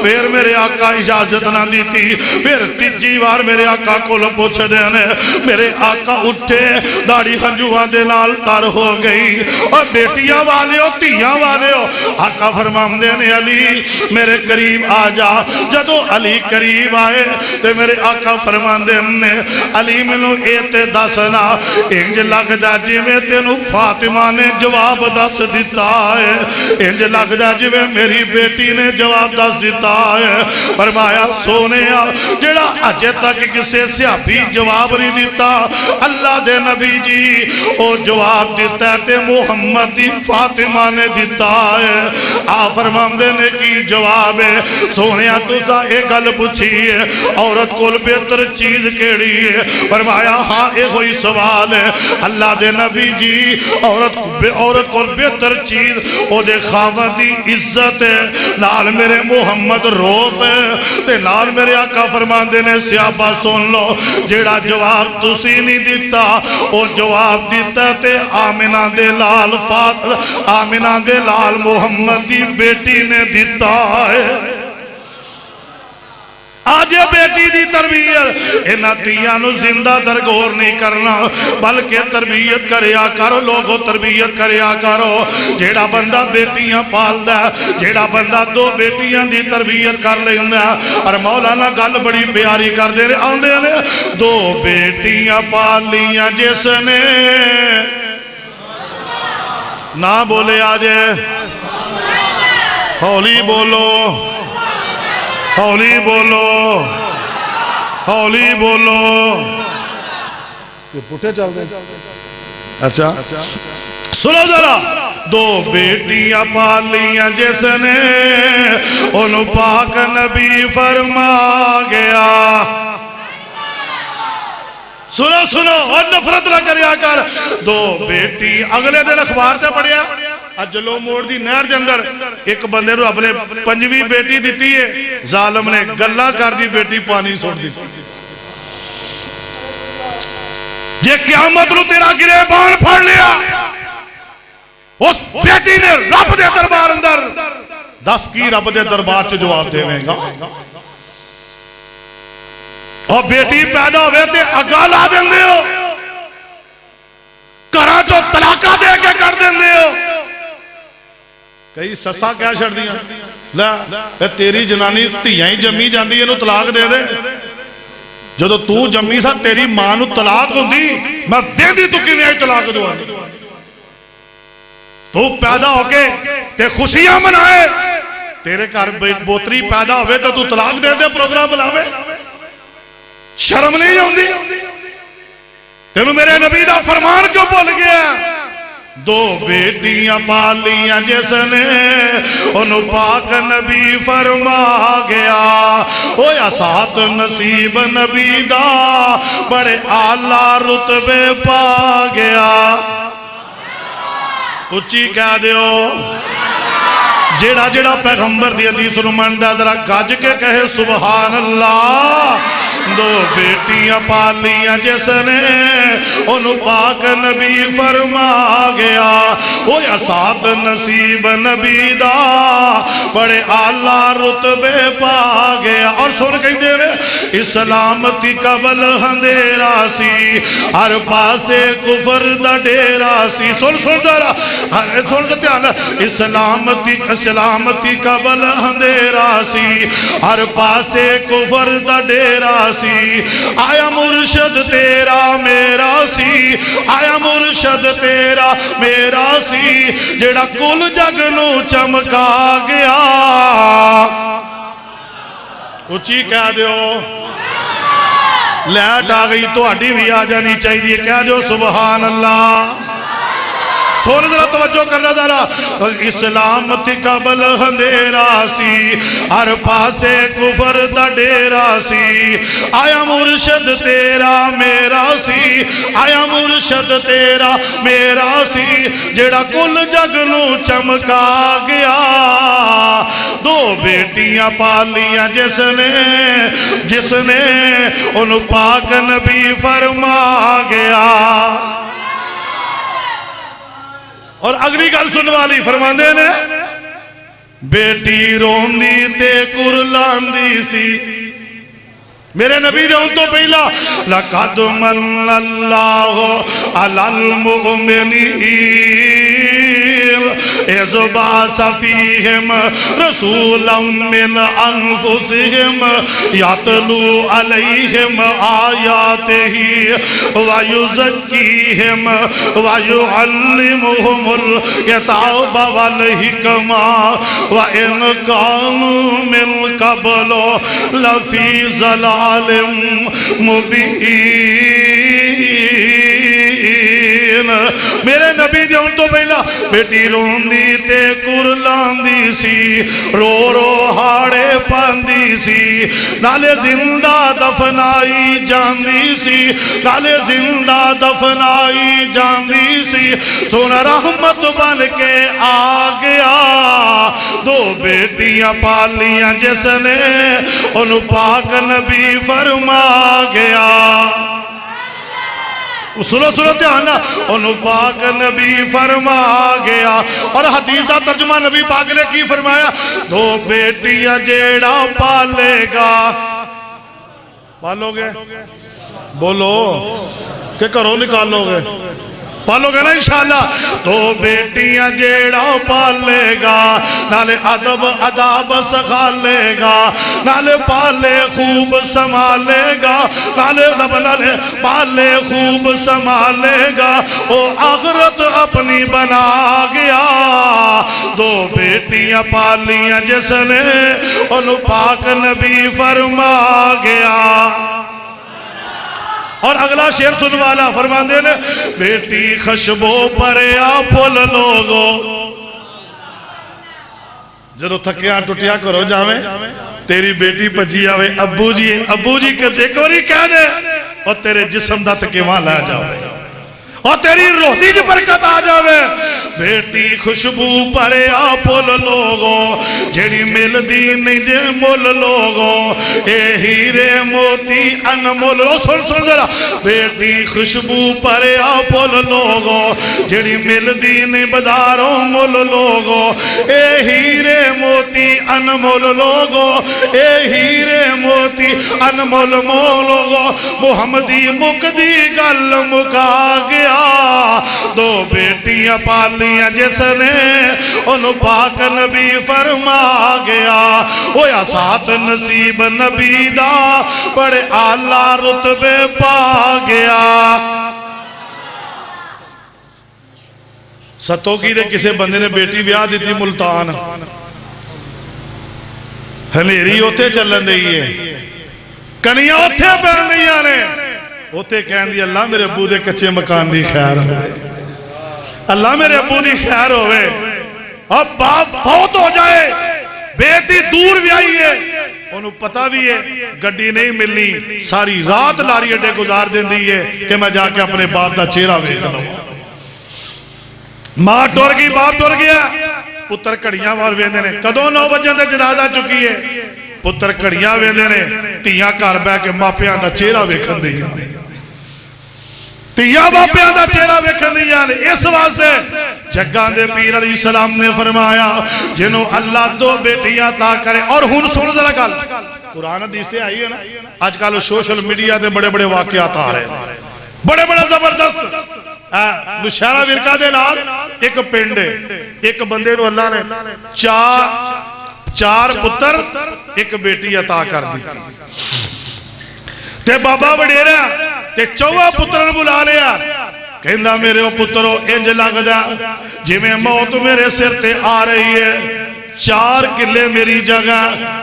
پھر میرے آقا اجازت نہ دیتی، پھر تیجی بار میرے آقا کو پوچھ دینے میرے آقا اٹھے داڑھی خنجوہ دے نال تر ہو گئی اور بیٹیاں والے ہو تیاں والے ہو، آقا فرمام دینے علی میرے قریب آ جا، جدو علی قریب آئے تے میرے آقا فرمان دے نے علی منو ایتے دسنا انج لگ دا جی میں تینو فاطمہ نے جواب دس دیتا ہے، انج لگ دا جی میں میری بیٹی نے جواب دس دیتا ہے، فرمایا سونے جڑا اجے تک کسے صحابی جواب نہیں دیتا اللہ دے نبی جی او جواب دیتا ہے تے محمد دی فاطمہ نے دیتا ہے آپ فرماندے نے کی جواب ہے سونے تسا ایک گل پوچھی ہے عورت کو بہتر چیز کیڑی ہے فرمایا ہاں اے کوئی سوال ہے اللہ دے نبی جی عورت کو بہتر چیز او دے خاوند دی عزت ہے نال میرے محمد روپ ہے تے نال میرے آقا فرماندے نے صحابہ سن لو جیڑا جواب تسی نہیں دیتا او جواب دیتا تے آمنہ دے لال آمنہ دے لال محمد دی بیٹی نے دیتا ہے آج بیٹی دی تربیت انہاں تیانو زندہ درگور نہیں کرنا بلکہ تربیت کریا کرو لوگو تربیت کریا کرو جیڑا بندہ بیٹیاں پال دا جیڑا بندہ دو بیٹیاں دی تربیت کر لے اور مولانا گل بڑی پیاری کر دے رہے آندے نے دو بیٹیاں پال لیاں جس نے نہ بولے آجے ہولی بولو ہولی بولو ہولی بولو یہ پٹھے چل دیں اچھا سنو ذرا دو بیٹیاں پالیاں جس نے انہوں پاک نبی فرما گیا سنو سنو اور نفرت نہ کریا کر دو بیٹی اگلے دن اخبار تے پڑھیا اجلو موڑ دی نہر دے اندر ایک بندے رو اپنے پنجویں بیٹی دیتی ہے ظالم نے گلہ کر دی بیٹی پانی سوڑ دی جے قیامت رو تیرا گریبان پھڑ لیا اس بیٹی نے رب دے دربار اندر دس کی رب دے دربار چ جواب دے میں گا اور بیٹی پیدا ہوئے تے اگا لا دیں دے ہو کرا جو طلاقہ دے کے کر دیں دے ہو کئی سسا کیا چھڑ دیا لے تیری جنانی تیائیں جمی جاندی ہے نو طلاق دے دے جو تو جمی سا تیری ماں نو طلاق ہوں دی میں دے دی تو کی نہیں طلاق دو تو پیدا ہو کے تے خوشیاں منائے تیرے کار بوتری پیدا ہوئے تو طلاق دے دے پروگرام بلاوے شرم نہیں ہوندی تینوں میرے نبی دا فرمان کیوں بول گیا دو بیٹیاں پالیاں جس نے انہوں پاک نبی فرما گیا ہویا سات نصیب نبی دا بڑے اعلیٰ رتبے پا گیا اچھی کہہ دیو جیڑا جیڑا پیغمبر دی حدیث نمائندہ ذرا گج کے کہے سبحان اللہ دو بیٹیاں پالیاں جس نے انہوں پاک نبی فرما گیا ہویا سات نصیب نبی دا بڑے اعلیٰ رتبے پا گیا اور سن کہیں دے رہے اسلامتی قبل ہندیرا سی ہر پاسے کفر دا ڈیرا سی سن دارا سن دھیان اسلامتی قبل ہندیرا سی ہر پاسے کفر دا ڈیرا سی آیا مرشد تیرا میرا سی آیا مرشد تیرا میرا سی جیڑا کل جگ نو چمکا گیا اچھی کہہ دیو لیٹ آ گئی تو اڈی بھی آ جانی چاہیے کہہ دیو سبحان اللہ سونے ذرا توجہ کرنا ذرا اسلامتی قبل ہندیرا سی ہر پاسے کفر دا ڈیرا سی آیا مرشد تیرا میرا سی آیا مرشد تیرا میرا سی جیڑا کل جگ نو چمکا گیا دو بیٹیاں پالیاں جس نے انہوں پاک نبی فرما گیا اور اگلی گل سن والی فرماندے نے بیٹی روندی تے کرلاندی سی میرے نبی نے ان تو پہلا لَقَدْ مَنَّ اللَّهُ عَلَى الْمُؤْمِنِينَ اذ بعث فیہم رسولا من انفسہم یتلو علیہم آیاتہ ویزکیہم ویعلمہم الکتاب والحکمہ وَإِنْ كَانُوا مِنْ قَبْلُ لَفِي ضَلَالٍ مُبِينٍ۔ میرے نبی دے ان تو پہلا بیٹی روندی تے کرلاندی سی، رو رو ہاڑے پاندی سی، نالے زندہ دفنائی جاندی سی، نالے زندہ دفنائی جاندی سی، سونا رحمت بن کے آ گیا، دو بیٹیاں پالیاں جس نے ان پاک نبی فرما گیا۔ سنو سنو دھیانا، انہوں پاک نبی فرما گیا، اور حدیث دا ترجمہ نبی پاک نے کی فرمایا، دو بیٹیاں جیڑا پالے گا، پالو گے بولو کہ کرو نکالو گے، پالو گے نا انشاءاللہ، دو بیٹیاں جیڑا پالے گا، نالے ادب اداب سکھالے گا، نالے پالے خوب سنبھالے گا، نالے پالے خوب سنبھالے گا، او آخرت اپنی بنا گیا۔ دو بیٹیاں پالیاں جس نے ان پاک نبی فرما گیا۔ اور اگلا شعر سن والا فرماندے نے، بیٹی خشبو پریا پھول لوگو، جدو تھکیاں ٹوٹیا کرو جاویں، تیری بیٹی پجی آوے، ابو جی کے دیکھو نہیں کہہ دے، اور تیرے جسم دا تکیوان لے جاوے، اور تیری روزی دی برکت آ جاوے۔ بیٹی خشبو پریا پھول لوگو، جڑی مل دی نجے مول لوگو، اے ہیرے موتی انمول، سن ذرا، بیٹی خشبو پریا پھول لوگو، جڑی مل دی نبداروں مول لوگو، اے ہیرے موتی انمول لوگو، اے ہیرے موتی انمول لوگو، محمدی مقدی گل مکا گیا۔ دو بیٹیاں پالیاں جس نے ان پاک نبی فرما گیا، ہویا ساتھ نصیب نبی دا بڑے اعلیٰ رتبے پا گیا۔ ستو کی دے کسے بندے نے بیٹی بیاہ دی تھی ملتان، ہنیری ہوتے چلن دئیے، کنیاں ہوتے پہن دئیاں نے، ہوتے کہن دی اللہ میرے ابو دے کچھے مکان دی خیر ہوئے، اللہ میرے ابو دی خیر ہوئے، اب باپ فوت ہو جائے، بیٹی دور بھی آئی ہے، انہوں پتہ بھی ہے گڈی نہیں ملنی، ساری رات لاری اڈے گزار دیں دی ہے کہ میں جا کے اپنے باپ دا چہرہ ویکھ لوں۔ ماں ٹور گئی، باپ ٹور گیا، پتر کڑیاں وال ویندے نے، کدوں 9 بجے تے جنازہ چکی ہے، پتر کڑیاں ویندے نے، تیاں گھر بہ کے ماپیاں دا چہرہ ویکھن دی جانے، تیاں ماپیاں دا چہرہ ویکھن دی جانے۔ اس واسطے جگان دے پیر علیہ السلام نے فرمایا، جنہوں اللہ دو بیٹیاں عطا کرے، اور ہن سن ذرا گل، قرآن حدیث سے آئی ہے نا، آج کل سوشل میڈیا تے بڑے بڑے واقعات آ رہے ہیں، بڑے بڑے زبردست، نشہرہ ورکہ دے نال ایک پنڈے، ایک بندے نو اللہ نے چار پتر ایک بیٹی عطا کر دی، تے بابا وڈیرا تے 4 پترن بلا لیا، کہندا میرے پترو انج لگدا جویں موت میرے سر تے آ رہی ہے، 4 کلے میری جگہ،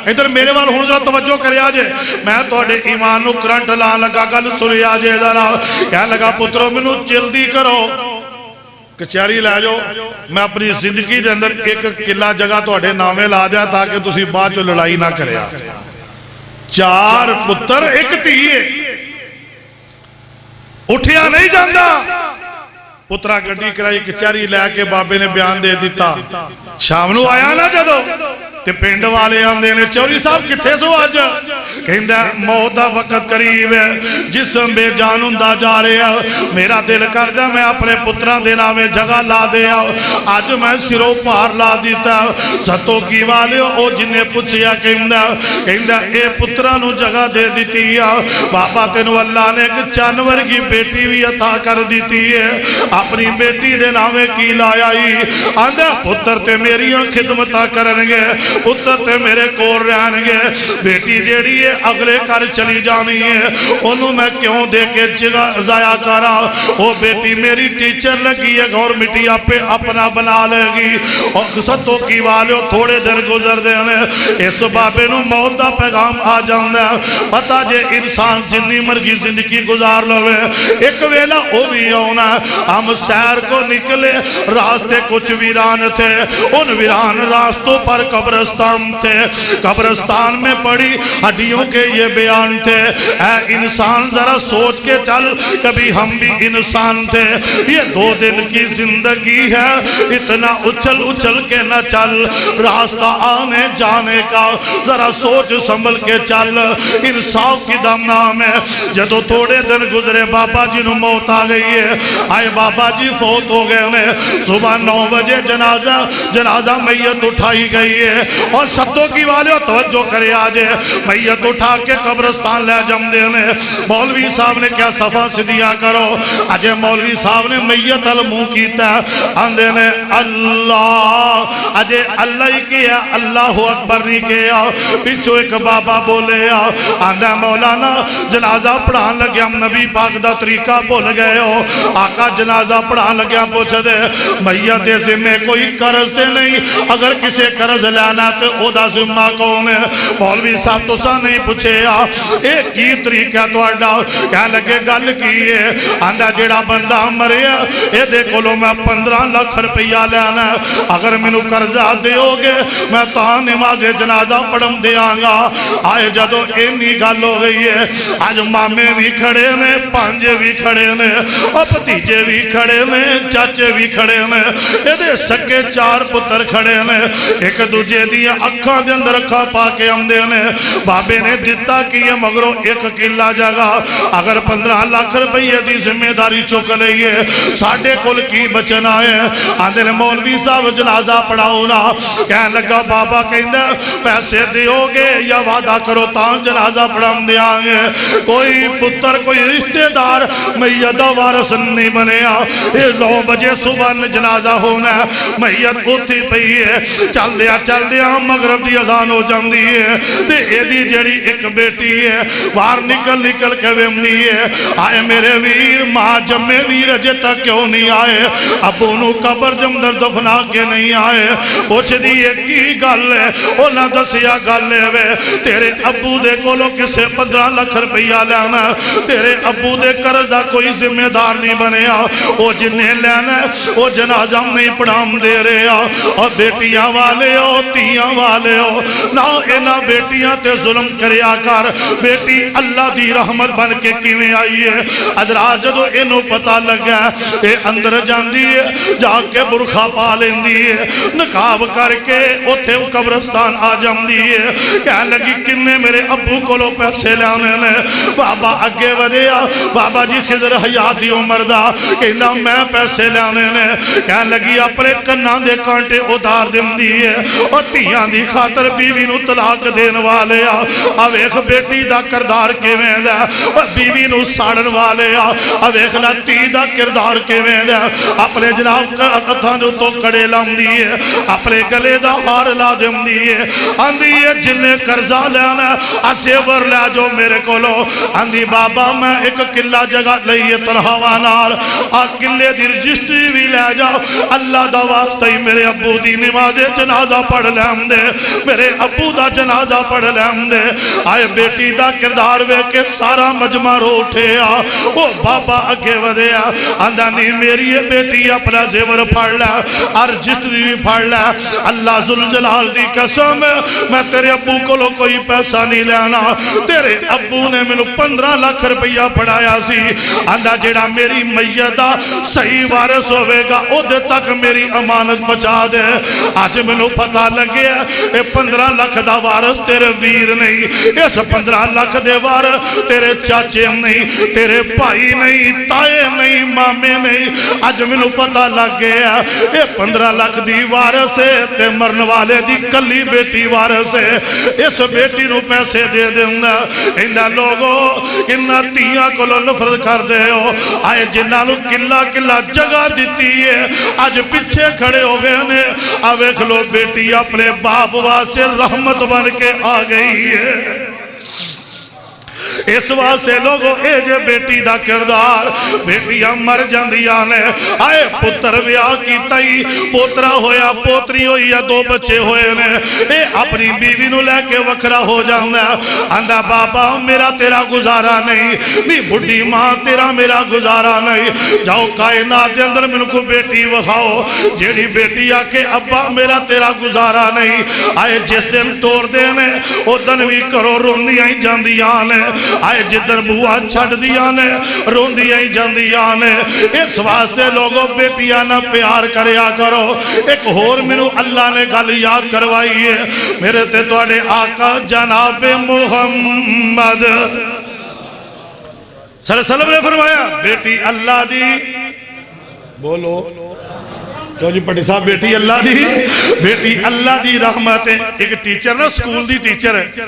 ادھر میرے وال ہن ذرا توجہ کریا جے، میں تواڈے ایمان نو کرنٹ لا لگا، گل سنیا جے ذرا، کہن لگا پترو مینوں جلدی کرو، کچہری لے جاؤ، میں اپنی زندگی دے اندر 1 کلا جگہ تواڈے نامے لا دیا تاکہ تسی بعد چ لڑائی نہ کریا۔ 4 پتر 1 دھی، اٹھیا نہیں جاندا، پترا گڈی کرائی، کچہری لے کے بابے نے بیان دے دیتا، شام نو آیا نا جدو تے پنڈ والے آندے نے چوری صاحب کتھے سو آج کہندہ موت دا وقت قریب ہے جسم بے جان ہوندا جا رہا میرا دل کردہ میں اپنے پتران دے نامے جگہ لا دیا آج میں سروں پار لا دیتا ستو کی والے او جنہیں پوچھیا کہندہ اے پترانو جگہ دے دیتی ہے بابا تینو اللہ نے ایک جانور کی بیٹی بھی عطا کر دیتی ہے اپنی بیٹی دے نامے کی لائی آندہ پتر تے میری خدمتہ کرنگے پتر تے میرے کور رہنگے بیٹی جیڑی ہے اگلے کر چلی جانی ہے انہوں میں کیوں دے کے جگہ ضائع کرا وہ بیٹی میری ٹیچر لگی ہے گھر مٹی پہ اپنا بنا لے گی اور ستوں کی والے تھوڑے دن گزر دینے اس بابے نو موت دا پیغام آ جاندہ پتا جے انسان زندگی مرگی زندگی گزار لوے ایک ویلہ او بھی ہونا ہم سیر کو نکلے راستے کچھ ویران تھے ان ویران راستوں پر قبرستان تھے قبرستان میں پڑی ہڈیوں کے یہ بیان تھے اے انسان ذرا سوچ کے چل کبھی ہم بھی انسان تھے یہ 2 دن کی زندگی ہے اتنا اچھل اچھل کے نہ چل راستہ آنے جانے کا ذرا سوچ سنبھل کے چل انصاف کی دم نام ہے جدو تھوڑے دن گزرے بابا جی نو موت آ گئی ہے آئے بابا جی فوت ہو گئے انہیں صبح 9 بجے جنازہ میت اٹھائی گئی ہے اور ستوں کی والے توجہ کرے آجے میت اٹھا کے قبرستان لے جم دے انہیں مولوی صاحب نے کیا صفحہ سے دیا کرو آجے مولوی صاحب نے میت المو کیتا آندے نے اللہ آجے اللہ ہی کیا اللہ اکبر نہیں کیا پچھو ایک بابا بولے آندہ مولانا جنازہ پڑھان لگیا ہم نبی پاک دا طریقہ بول گئے ہو آقا جنازہ پڑھان لگیا پوچھ دے میت ذمہ کوئی قرض دے نہیں اگر کسے قرض لینا تو او دا ذمہ کون ہے مولوی صاحب تو سا نہیں پوچھے ایک کی طریقہ تو اڈا کیا لگے گل کی ہے آندہ جیڑا بندہ مریا اے دیکھو لو میں 15 لاکھ روپیہ لینا اگر میں نو قرضہ دے ہوگے میں تاں نماز جنازہ پڑھم دے آنگا آئے جدو اینی گل ہو گئی ہے آج مامے بھی کھڑے نے پانجے بھی کھڑے نے اور پتیجے بھی کھڑے نے چاچے بھی کھڑے نے یہ سکے 4 پتر کھڑے نے ایک دوجے دیا اکھاں دے اندر رکھا پاکے ہم دے نے بابے نے دیتا کیے مگروں 1 کلا جگہ اگر 15 لاکھ روپیے دی ذمہ داری چک لئیے ساڑھے کل کی بچنا ہے آندے نے مولوی صاحب جنازہ پڑھاؤ نا کہنے لگا بابا کہندہ پیسے دیو گے یا وعدہ کرو تاں جنازہ پڑھام دے آنگے کوئی پتر کوئی رشتہ دار میت وارث نہیں بنے یہ 9 بجے صبح جنازہ ہونا میت اٹھی پئی ہے چل دیا مغرب دی اذان ہو جاندی ہے تے اے دی جڑی ایک بیٹی ہے باہر نکل کے ویمدی ہے آئے میرے ویر ماں جمے ویر اجے تک کیوں نہیں آئے ابو نو قبر جمدر دفنا کے نہیں آئے پوچھ دی ایک کی گل ہے او نہ دسیا گل ہے وے تیرے ابو دے کولو کسے 15 لاکھ روپیہ لینا تیرے ابو دے قرضہ کوئی ذمہ دار نہیں بنیا او جنہیں لینا او جنازہ نہیں پڑھام دے رہے اور بیٹیاں والے ہو تیاں والے ہو نہ اینا بیٹیاں تے ظلم کریا کر بیٹی اللہ دی رحمت بن کے کیویں آئی ہے ادراج جدو اینو پتا لگا اے اندر جاندی ہے جا کے برخہ پا لیندی ہے نقاب کر کے اتھے قبرستان آ جاندی ہے کہنے لگی کنے میرے ابو کو لو پیسے لیانے نے بابا اگے ودیا بابا جی خضر حیاتی عمر دا کہنا میں پیسے لیانے نے کہنے لگی اپنے کنان دے کانٹے ادھار دم دیئے اور تیان دی خاطر بیوی نو طلاق دین والے اب ایک بیٹی دا کردار کے میں دا اور بیوی نو ساڑن والے اب ایک لتی دا کردار کے میں دا اپنے جناب کتھاں جو تو کڑے لام دیئے اپنے گلے دا ہار لا دم دیئے اندھی یہ جنہیں کرزا لیانا اسیور لے جو میرے کو لو اندھی بابا میں ایک قلعہ جگہ لئیے ترہوانار قلعے دی رجسٹری بھی لے جاؤ اللہ دا واسطہ ہی میرے ابو دی نماز جنازہ پڑھ لے ہم دے میرے ابو دا جنازہ پڑھ لے ہم دے آئے بیٹی دا کردار وے کے سارا مجمع رو اٹھے وہ بابا اگے ودے اندھا نہیں میری یہ بیٹی اپنا زیور پڑھ لے اور رجسٹری بھی پڑھ لے اللہ ذوالجلال دی قسم میں تیرے ابو کو لو کوئی پیسہ نہیں لینا تیرے ابو نے میں 15 لاکھ روپیہ پڑھایا سی اندھا جیڑا میری میدہ صحیح وارث ہوئے گا او دے تک میری امانت بچا دے آج میں پتہ لگے گیا اے 15 لاکھ دا وارث تیرے ویر نہیں، اس 15 لاکھ دے وارث تیرے چاچے نہیں، تیرے بھائی نہیں، تائے نہیں، مامے نہیں۔ اج مینوں پتہ لگ گیا اے 15 لاکھ دی وارث ہے تے مرن والے دی کلی بیٹی وارث ہے۔ اس بیٹی نو پیسے دے دینا، انہاں لوگوں انہاں تیاں کولوں نفرت کر دے ہو، آئے جنہاں نو کلا کلا جگہ دیتی ہے اج پیچھے کھڑے ہو گئے نے۔ آویکھ لو بیٹی اپنے باپ واسطے رحمت بن کے آ گئی ہے۔ اس واسطے لوگوں اے جے بیٹی دا کردار، بیٹیاں مر جاندیاں نے، آئے پتر بیاہ کیتا ہی، پوترا ہویا پوتری ہوئی یا 2 بچے ہوئے نے، اے اپنی بیوی نو لے کے وکھرا ہو جاندہ، آندہ بابا میرا تیرا گزارا نہیں، نہیں بڑی ماں تیرا میرا گزارا نہیں، جاؤ کائنات دے اندر من کو بیٹی وکھاؤ جیڑی بیٹی آکے ابا میرا تیرا گزارا نہیں۔ آئے جس دن ٹور دینے او دن بھی کرو روندیاں ہی جاندیاں نے، آئے جدر بوا چھڑ دیا نے روندیاں ہی جاندیاں نے۔ اس واسطے لوگوں بیٹیاں نہ پیار کریا کرو۔ ایک ہور منو اللہ نے گل یاد کروائی ہے، میرے تے توڑے آقا جناب محمد صلی اللہ علیہ وسلم نے فرمایا بیٹی اللہ دی، بولو کیوں جی پٹی صاحب، بیٹی اللہ دی، بیٹی اللہ دی رحمت ہے۔ ایک ٹیچر نا سکول دی ٹیچر ہے،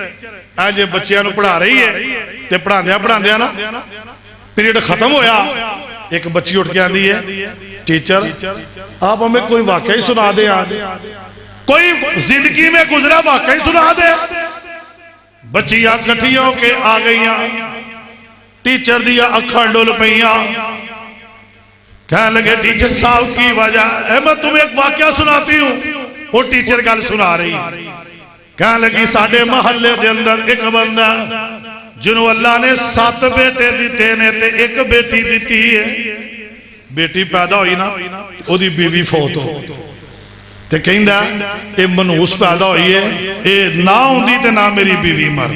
آج بچیاں نو پڑھا رہی ہے تے پڑھان دیا نا پیریڈ ختم ہویا، ایک بچی اٹھ کے آندی ہے ٹیچر آپ ہمیں کوئی واقعی سنا دے، آج کوئی زندگی میں گزرا واقعی سنا دے۔ بچیاں کٹھیوں کے آ گئیاں، ٹیچر دیا اکھاں ڈول پئیاں، کہنے لگے ٹیچر صاحب کی وجہ ہے میں تمہیں ایک واقعہ سناتی ہوں۔ وہ ٹیچر گل سنا رہی، کہنے لگی ساڑھے محلے دے اندر ایک بندہ جنہوں اللہ نے 7 بیٹے دیتے نے تے ایک بیٹی دیتی ہے، بیٹی پیدا ہوئی نا او دی بیوی فوت ہو تے کہیں دا اے منوس پیدا ہوئی ہے، اے نہ ہوندی تے نہ میری بیوی مر۔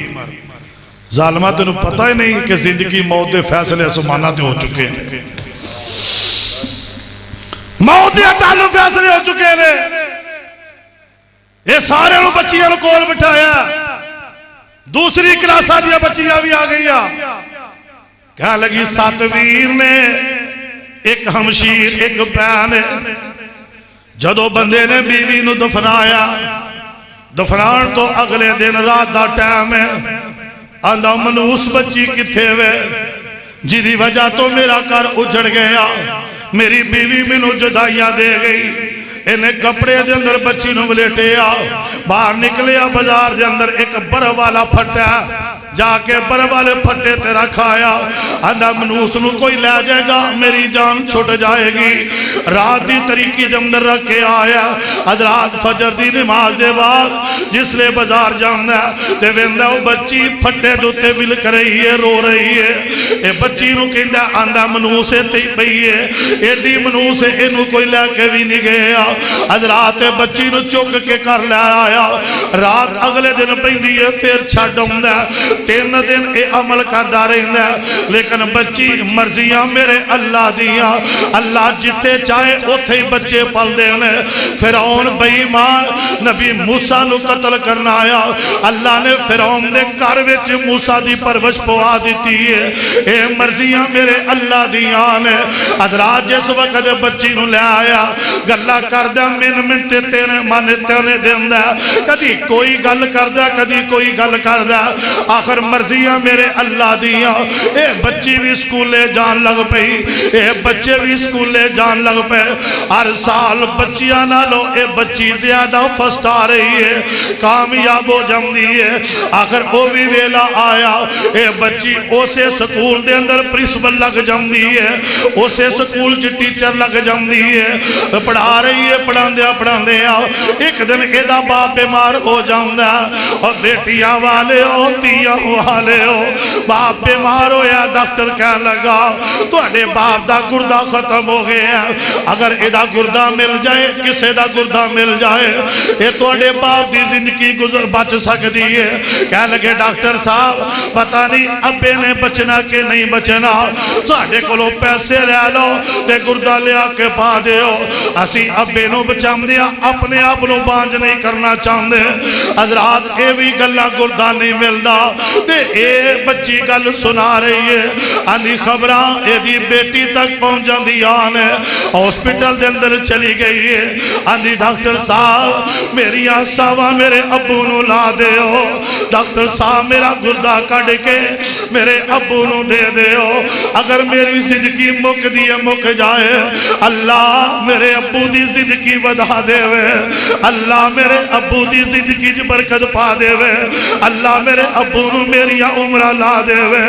ظالمہ تنہوں پتہ ہی نہیں کہ زندگی موت دے فیصلے سمانہ تے ہو چکے ہیں، موت دے تعلق فیصلے ہو چکے ہیں۔ یہ سارے انہوں بچیاں نو کول بٹھایا، دوسری کلاسہ دیا بچیاں بھی آ گئی، کہا لگی 7 ویر نے ایک ہمشیر ایک بین، جدو بندے نے بیوی نو دفنایا، دفنان تو اگلے دن رات دا ٹائم ہے، آندھا منوس بچی کتھے وے جیدی وجہ تو میرا کار اجڑ گیا، میری بیوی منو جدائیاں دے گئی، انہیں کپڑے دے اندر بچی نو بلیٹے آ، باہر نکلیا بازار دے اندر ایک بر والا پھٹا، جا کے بر والے پھٹے تیرا کھایا، آندھا منوس نو کوئی لے جائے گا میری جان چھوٹ جائے گی۔ رات دی طریقی دے اندر رکھ کے آیا، حضرات فجر دی نماز دے بعد جس لے بازار جاندہ تے ویندہ وہ بچی پھٹے دوتے بلک رہی ہے، رو رہی ہے، اے بچی نو کہندہ آندھا منوسے تی پئی ہے، ایڈی منوسے انو کوئی لے کے بھی نہیں گیا۔ حضرات بچی نو چوک کے کر لے آیا، رات اگلے دن پہندی ہے پھر چھڑوں دے 3 دن اے عمل کردہ رہن ہے، لیکن بچی مرضیاں میرے اللہ دیا، اللہ جتے چاہے اتھے بچے پل دینے۔ فرعون بیمان نبی موسیٰ نو قتل کرنا آیا، اللہ نے فرعون دے کاروچ موسیٰ دی پرورش پوا دیتی ہے، اے مرضیاں میرے اللہ دیا نے۔ حضرات جس وقت بچی نو لے آیا، گلہ کردہ منٹے تینے مانے تینے دیندہ، کدی کوئی گل کردہ کدی کوئی گل کردہ، آخر مرضیاں میرے اللہ دیا۔ اے بچی بھی سکولے جان لگ پئی، اے بچے بھی سکولے جان لگ پئے، ہر سال بچیاں نہ لو اے بچی زیادہ فسٹ آ رہی ہے، کامیاب ہو جاندی ہے۔ آخر او بھی ویلا آیا، اے بچی اسے سکول دے اندر پرنسپل لگ جاندی ہے، اسے سکول چ ٹیچر لگ جاندی ہے، پڑھا رہی ہے، پڑھان دیا ایک دن ایدہ باپ بیمار ہو جاندہ، اور بیٹیاں والے ہوتیاں والے ہو باپ بیمار ہویا ڈاکٹر کہہ لگا تواڈے باپ دا گردہ ختم ہو گیا اگر ایدہ گردہ مل جائے کسے دا گردہ مل جائے اے تواڈے باپ دی زندگی گزر بچ سکتی ہے کہہ لگے ڈاکٹر صاحب پتہ نہیں ابے نے بچنا کہ نہیں بچنا ساڑھے کلو پیسے لے لو تے گردہ لیا کے پا دے ہو اسی ابے نو بچام دیا اپنے آپ نو بانج نہیں کرنا چاہندے حضرات اے بھی گلہ گردہ نہیں ملدا تے اے بچی گل سنا رہی ہے آنی خبران اے دی بیٹی تک پہنچ جاندی آنے ہاسپٹل دے اندر چلی گئی ہے آنی ڈاکٹر صاحب میری آساوا میرے ابو نو لا دے ہو ڈاکٹر صاحب میرا گردہ کڑ کے میرے ابو نو دے دے ہو اگر میری زندگی مک دیئے مک جائے اللہ میرے ابو دی زندگی بدا دے وے اللہ میرے ابو دی زندگی جو برکت پا دے وے اللہ میرے ابو نو میری عمرہ لا دے وے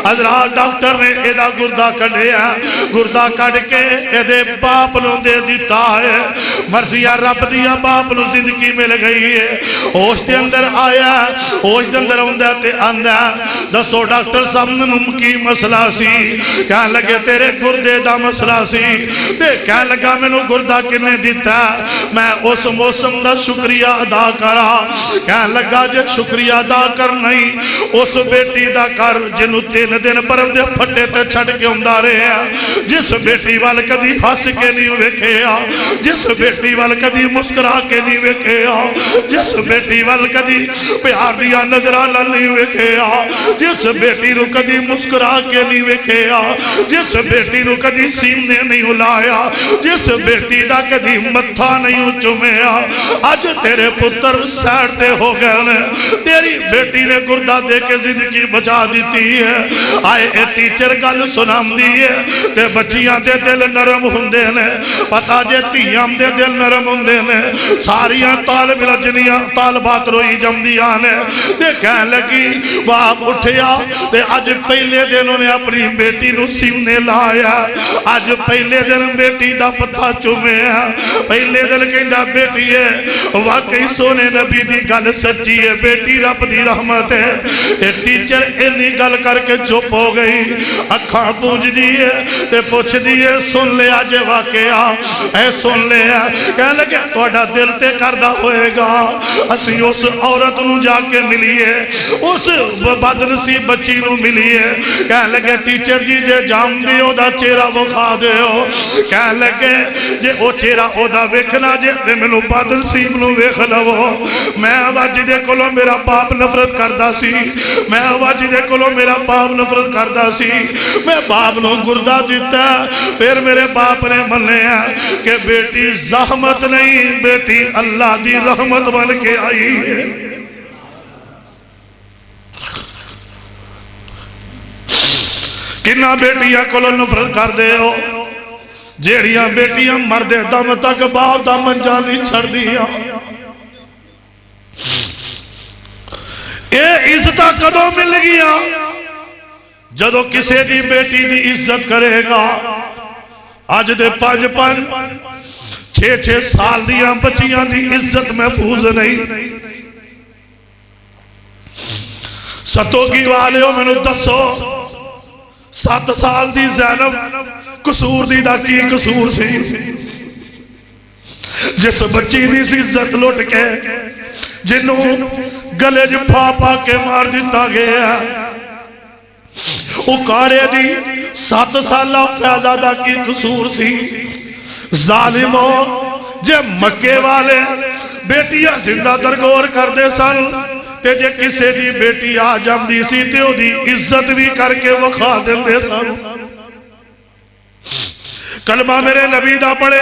حضرات ڈاکٹر نے ایدہ گردہ کڑیا گردہ کڑ کے ایدے باپ نو دے دیتا ہے مرضیہ رب دیا باپ نو زندگی مل گئی ہے ہوش دے اندر آیا ہوش دے اندر ہوندہ تے آندہ دسو ڈاکٹر صاحب نمکی مسئلہ سی کہاں لگے تیرے گردے دا مسئلہ سی تے کہاں لگا میں نو گردہ کنے دیتا میں اس موسم دا شکریہ ادا کرا کہاں لگا جے شکریہ ادا کر نہیں اس بیٹی دا کر جنو 3 دن پر دے پھٹے تے چھڑ کے ہوندہ رہے ہیں جس بیٹی وال کدی ہس کے نہیں ویکھے جس بیٹی وال کدی مسکرا کے نہیں ویکھے جس بیٹی وال کدی پیار دیا نظرانہ نہیں ویکھے جس بیٹی نو کدی مسکرا کے نہیں ویکھے جس بیٹی نو کدی سینے نہیں ہلایا جس بیٹی دا کدی متھا نہیں چومیا آج تیرے پتر سیڑتے ہو گئے نے تیری بیٹی نے گردہ دے کے زندگی بچا دیتی ہے آئے اے ٹیچر گل سنام دیئے تے بچیاں دے دل نرم ہندے نے پتا جے تیاں دے دل نرم ہندے نے ساریاں طالب لجنیاں طالبات روئی جم دیا نے تے کہہ لگی باپ اٹھیا تے آج پہلے دن انہیں اپنی بیٹی نو سیمنے لایا آج پہلے دن بیٹی دا پتہ چومے پہلے دن کہندہ بیٹی ہے واقعی سونے نبی دی گل سچی ہے بیٹی رب دی رحمت ہے اے ٹیچر انہی گل کر کے چپ ہو گئی اکھاں پوچھ دیئے تے پوچھ دیئے سن لے آج واقعہ اے سن لے کہہ لگے توڑا دل تے کردہ ہوئے گا اسی اس عورت نو جا کے ملیے اس بدنصیب بچی نو ملیے کہہ لگے ٹیچر جی جے جام دیو دا چہرہ وہ کھا دیو کہہ لگے جے او چہرہ او دا ویکھنا جے دے میں نو بدنصیب نو ویکھ لو میں آواجی دے کلو میرا باپ نفرت کردہ سی میں آواجی دے کلو میرا باپ نفرت کردہ سی میں باپ نو گردہ دیتا پھر میرے باپ نے منے ہیں کہ بیٹی زحمت نہیں بیٹی اللہ دی رحمت بن کے آئی ہے کنہ بیٹیاں کلو نفرت کر دے ہو جیڑیاں بیٹیاں مردے دم تک باپ دا منجانی چھڑ دیا اے عزتہ قدوں مل گیا جدو کسے دی بیٹی دی عزت کرے گا آج دے 5 6 سال دیاں بچیاں دی عزت محفوظ نہیں ستوگی والے ہو میں نو دسو 7 سال دی زینب قصور دی دا کی قصور سی جس بچی دی عزت لوٹ کے جنہوں گلے جو پھا کے مار دیتا گیا اکارے دی 7 سالہ فیضادہ کی قصور سی ظالموں جے مکے والے بیٹیاں زندہ درگور کر دے سن تے جے کسے دی بیٹی آ جام دی سی تے او دی عزت بھی کر کے وہ خادم دے سن کلمہ میرے نبی دا پڑے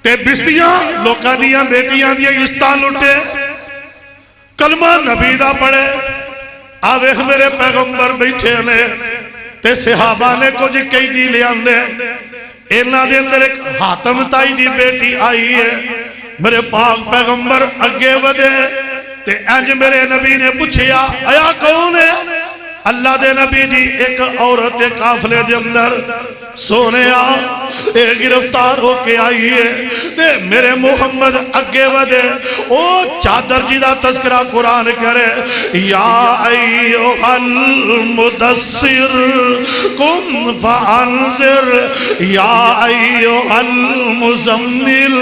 تے بستیاں لوکاں دیاں بیٹیاں دیاں عزتاں لٹے کلمہ نبی دا پڑے آویخ میرے پیغمبر بیٹھے نے تے صحابہ نے کچھ کئی دی لے آندے اینا دے اندر ایک حاتم تائی دی بیٹی آئی ہے میرے پاک پیغمبر اگے ودے تے انج میرے نبی نے پوچھیا آیا کون ہے اللہ دے نبی جی ایک عورت قافلے دے اندر سونے اے گرفتار ہو کے آئی ہے تے میرے محمد اگے ودے او چادر جی دا تذکرہ قرآن کرے یا ایوہ المدثر قم فانذر یا ایوہ المزمل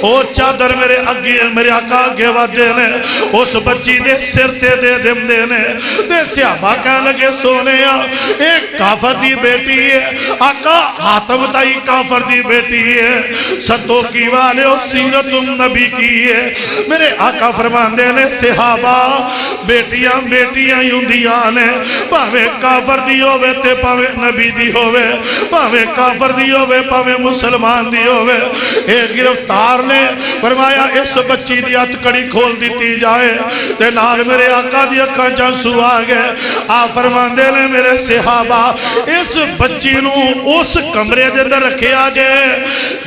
او چادر میرے آقا اگے ودے نے اس بچی دے سر تے دے دم دے نے دے صحابہ کہنے لگے سونے ایک کافر دی بیٹی ہے آقا حاتم تائی کافر دی بیٹی ہے ستو کی والے اور سیرت النبی کی ہے میرے آقا فرمان دینے صحابہ بیٹیاں یوندیاں نے پاوے کافر دی ہوئے تے پاوے نبی دی ہوئے پاوے کافر دی ہوئے پاوے مسلمان دی ہوئے ایک گرفتار نے فرمایا اس بچی دی ہتکڑی کھول دیتی جائے تے نال میرے آقا دی اکھاں چانسو آگئے آپ فرمان دینے میرے صحابہ اس بچی نو اس کمرے دے اندر رکھے آجے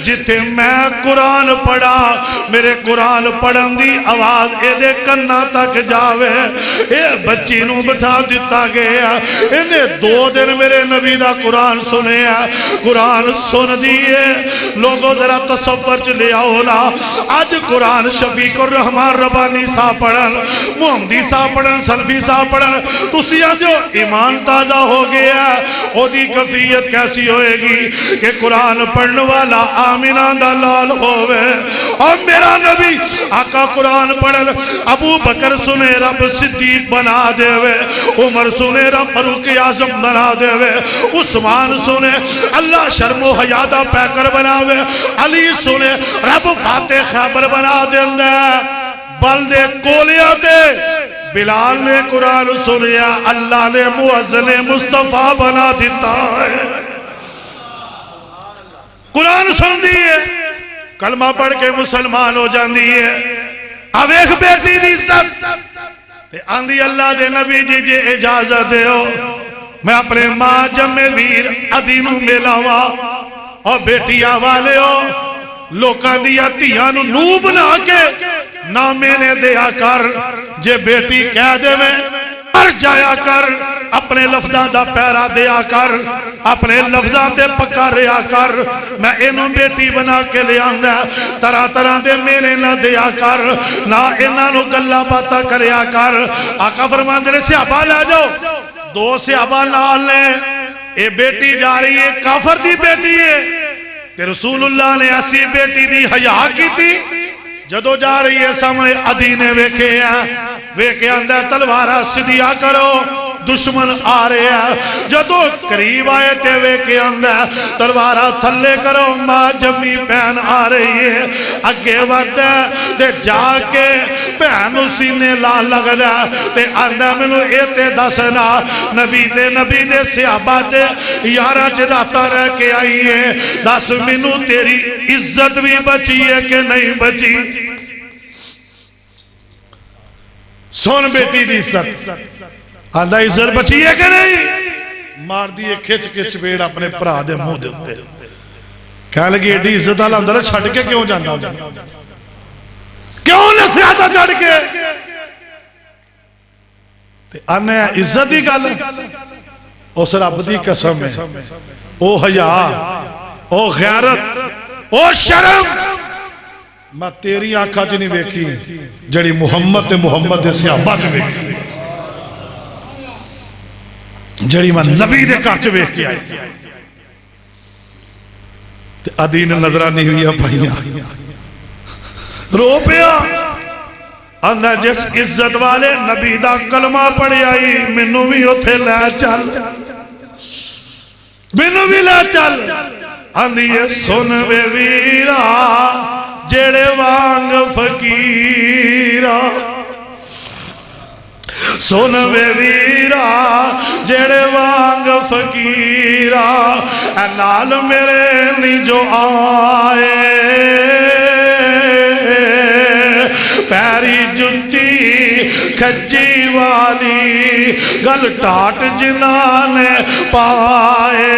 جتے میں قرآن پڑھا میرے قرآن پڑھن دی آواز اے دے کنہ تک جاوے اے بچی نو بٹھا دیتا گیا انہیں 2 دن میرے نبی دا قرآن سنے قرآن سن دیئے لوگوں ذرا تصور چلے آؤلا آج قرآن شفیق الرحمن ربانی سا پڑھن محمدی سا پڑھن سلفی سا پڑھن تسی آجو ایمان تازہ ہو گیا او دی کفیت کیسی ہوئے گی کہ قرآن پڑھنے والا آمینہ دا لال ہوئے اور میرا نبی آقا قرآن پڑھن ابو بکر سنے رب صدیق بنا دے وے عمر سنے رب فاروق اعظم بنا دے وے عثمان سنے اللہ شرم و حیادہ پیکر بنا وے علی سنے رب فاتح خیبر بنا دے بلدے کولیا دے بلال نے قرآن سنیا اللہ نے مؤذن مصطفیٰ بنا دیتا ہے قرآن سن دیئے کلمہ پڑھ کے مسلمان ہو جان دیئے اب ایک بیٹی دی عزت آندھی اللہ دے نبی جی اجازت دے ہو میں اپنے ماں جمع ویر عدینو ملاوا اور بیٹیاں والے ہو لوکاں دیا تیانو نو بنا کے نہ میں نے دیا کر جے بیٹی کہہ دے میں مر جایا کر اپنے لفظاں دا پیرا دیا کر اپنے لفظاں دے پکا ریا کر میں انہوں بیٹی بنا کے لے آنگا طرح طرح دے میرے نہ دیا کر نہ انہوں نو گلہ باتا کریا کر آقا فرمان دے صحابہ لے جاؤ 2 صحابہ نال لیں اے بیٹی جا رہی ہے کافر دی بیٹی ہے کہ رسول اللہ نے ایسی بیٹی دی حیا کی تھی جدو جا رہی ہے سامنے عدینے ویکے اندر تلوارہ سدیا کرو دشمن آ رہے ہیں جدو قریب آئے تے ویکے اندر تلوارہ تھلے کرو ماں جمی پہن آ رہی ہے اگے وقت دے جا کے پہن اسی نے لا لگ دا تے اندر منو ایتے دسنا نبی دے صحابہ دے یارہ جراتا رہ کے آئی ہے دس منو تیری عزت بھی بچی ہے کہ نہیں بچی سون بیٹی دی عزت آندہ عزت بچی ہے کہ نہیں مار دیئے کھچ بیڑ اپنے پرا دے مو دیتے کہنے لگی ایڈی عزت اللہ اندر چھڑ کے کیوں جانا کیوں نے سیادہ چھڑ کے آنے عزت ہی گل اس رب دی قسم ہے او حیا او غیرت او شرم میں تیری آنکھا چ نہیں ویکھی جڑی محمد دے صحابہ چ ویکھی جڑی میں نبی دے گھر چ ویکھ کے آئی تے عدین نظرہ نہیں ہوئی پائیاں رو پیا اندھا جس عزت والے نبی دا کلمہ پڑھی آئی منو بھی اتھے لے چل منو بھی لے چل اندھی سن بے ویرا جڑے وانگ فقیرہ سن بے ویرا جڑے وانگ فقیرہ اے نال میرے نہیں جو آئے پیری جتی کھجی والی گل ٹاٹ جنانے پائے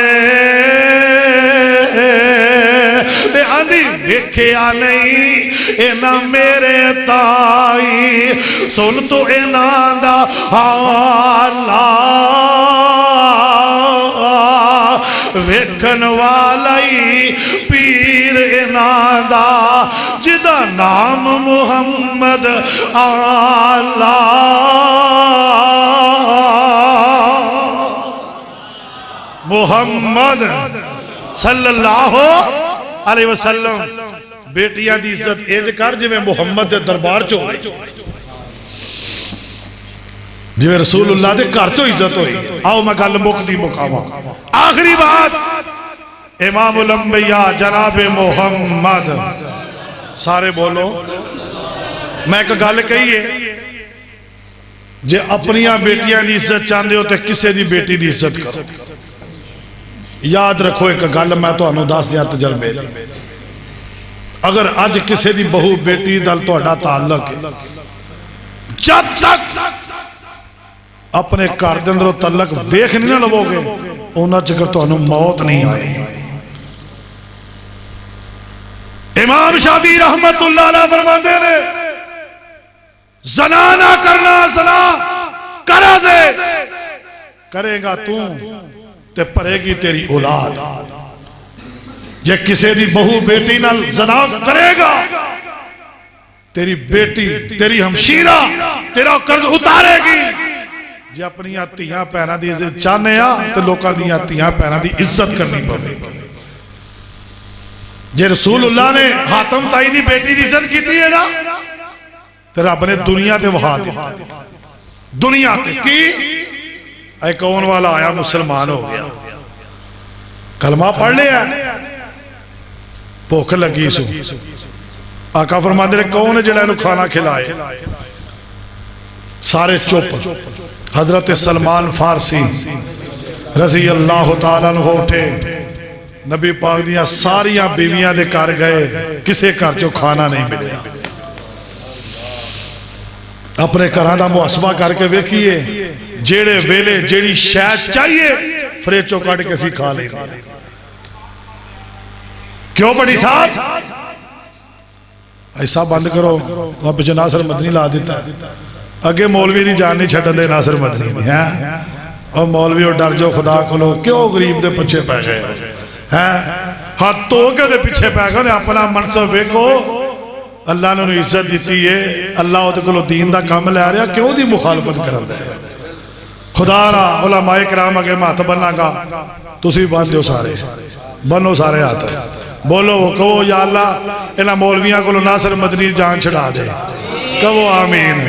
تے آندھی ویکھیا نہیں اینا میرے تائی سن تو اینا دا حالا ویکھن والی پیر انہاں دا جدا نام محمد آلہ محمد صلی اللہ علیہ وسلم بیٹیاں دی عزت ایج کر جو میں محمد دے دربار چو جو میں رسول اللہ دے کار چو عزت ہوئی آؤ میں گل مک دی مقامہ آخری بات امام الانبیاء جناب محمد سارے بولو میں ایک گل کہی ہے جے اپنیاں بیٹیاں دی عزت چاندے ہو تے کسے دی بیٹی دی عزت کرو یاد رکھو ایک گل میں تو انہوں داس دیا تجربے اگر آج کسے دی بہو بیٹی دل تو اڈا تعلق ہے جب تک اپنے کاردن رو تعلق ویخ نہیں نہ لگو گے انہاں چکر تو انہوں موت نہیں آئے امام شافعی رحمت اللہ علیہ فرماتے ہیں زنا نہ کرنا زنا کرا سے کرے گا تو تے پرے گی تیری اولاد جے کسے دی بہو بیٹی نال زنا کرے گا تیری بیٹی تیری ہمشیرہ تیرا قرض اتارے گی جے اپنی تیاں پیرہ دی عزت چاہنے آ تو لوکا دیا تیاں پیرہ دی عزت کرنی پڑے گی جے رسول اللہ نے حاتم تائی دی بیٹی دی عزت کی تھی ہے نا تو رب نے دنیا تے وہاں دی دنیا تے کی اے کون والا آیا مسلمان ہو گیا کلمہ پڑھ لیا بھوک لگی سو آقا فرماتے ہیں کون ہے جڑا انہوں کھانا کھلائے سارے چپ حضرت سلمان فارسی رضی اللہ تعالیٰ عنہ اٹھے نبی پاک دیا ساریاں بیویاں دے کر گئے کسے کر جو کھانا نہیں ملیا اپنے گھراں دا محاسبہ کر کے ویکھیے جیڑے ویلے جیڑی شاید چاہیے فریچو کاٹ کے سی کھا لے کیوں بڑی ساتھ ایسا بند کرو وہاں پچھے ناصر مدنی لا دیتا ہے اگے مولوی نہیں جان نہیں چھٹن دے ناصر مدنی نہیں ہے اور مولوی اور ڈر جو خدا کھلو کیوں غریب دے پچھے پہ گئے ہاتھ تو کے دے پچھے پہ گئے اپنا منصب ویکو اللہ نے انہیں عزت دیتی ہے اللہ ہوتے کلو دین دا کام لے رہا کیوں دی مخالفت کرن دے خدا را علماء کرام اگے مات بننا گا تسی بن دیو سارے بنو سارے آتے بولو کہو یا اللہ انہا مولویاں کلو ناصر مدنی جان چھڑا دے کہو آمین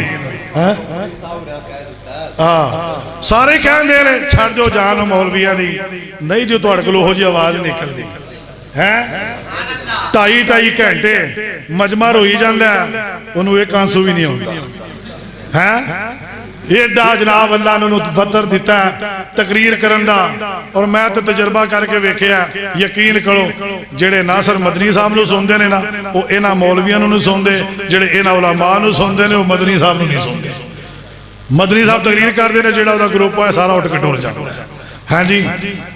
سارے کہن دے رہے چھڑ جو جان مولویاں دی نہیں جو تو اڑکلو ہو جی آواز نکل دی ٹائی ٹائی گھنٹے مجمع روئی جاندہ ہے انہوں ایک آنسو بھی نہیں ہوتا یہ ڈا جناب اللہ نے فطر دیتا ہے تقریر کرندہ اور میں تو تجربہ کر کے ویکھیا یقین کرو جڑے ناصر مدنی صاحب نو سن دے نے نا وہ اینا مولویاں نو سن دے جڑے اینا علماء نو سن دے نے وہ مدنی صاحب نو نہیں سن دے مدنی صاحب تقریر کر دے نے جڑا دا گروپ ہے سارا اٹھ کے ٹور جاتا ہے ہاں جی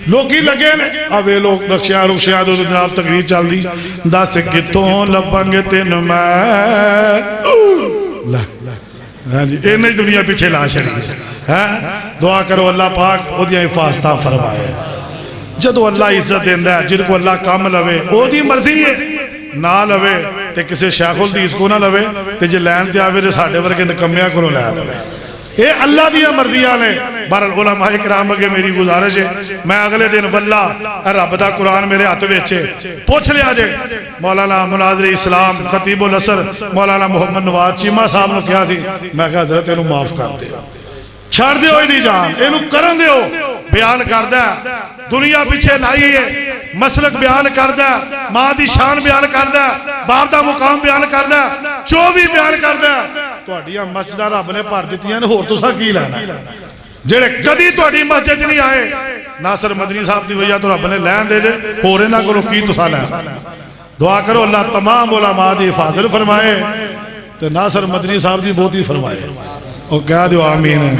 لوگ ہی لگے نے اب یہ لوگ رکشیاں دو جناب تقریر چل دی دس کتوں لبنگ تین میں ہاں جی یہ نہیں دنیا پیچھے لا چھڑی دعا کرو اللہ پاک وہ دیا حفاظتہ فرمائے جدو اللہ عزت دیندہ ہے جن کو اللہ کام لوے وہ دی مرضی ہے نہ لوے تے کسے شیخ الحدیث کو نہ لوے تے جے لین تے آوے ساڑھے ورگے نکمیاں کو لے لوے اے اللہ دیا مرضیاں نے بہر علماء کرام اگے میری گزارش ہے میں اگلے دن واللہ رب دا قرآن میرے ہاتھ وچے پوچھ لیا جے مولانا مناظر اسلام خطیب الاسر مولانا محمد نواز چیمہ صاحب نے کیا تھی میں کہا حضرت انہوں معاف کر دیا چھڑ دیو ہی نہیں جان انہوں کرن دیو بیان کر دیا دنیا پیچھے لائی ہے مسلک بیان کر دیا ماں دی شان بیان کر دیا باپ دا مقام بیان کر دیا جو بھی بیان کر دیا تو اڈیاں مسجدہ رب نے پار دیتی ہیں ہور تو سا کی لینا جڑے کدی تو اڈی مسجد نہیں آئے ناصر مدنی صاحب دی وجہ تو رب نے لین دے جے ہورے نہ کرو کی تو سا لینا دعا کرو اللہ تمام علماء دی حفاظت فرمائے تو ناصر مدنی صاحب دی بہت ہی فرمائے اور کہہ دیو آمین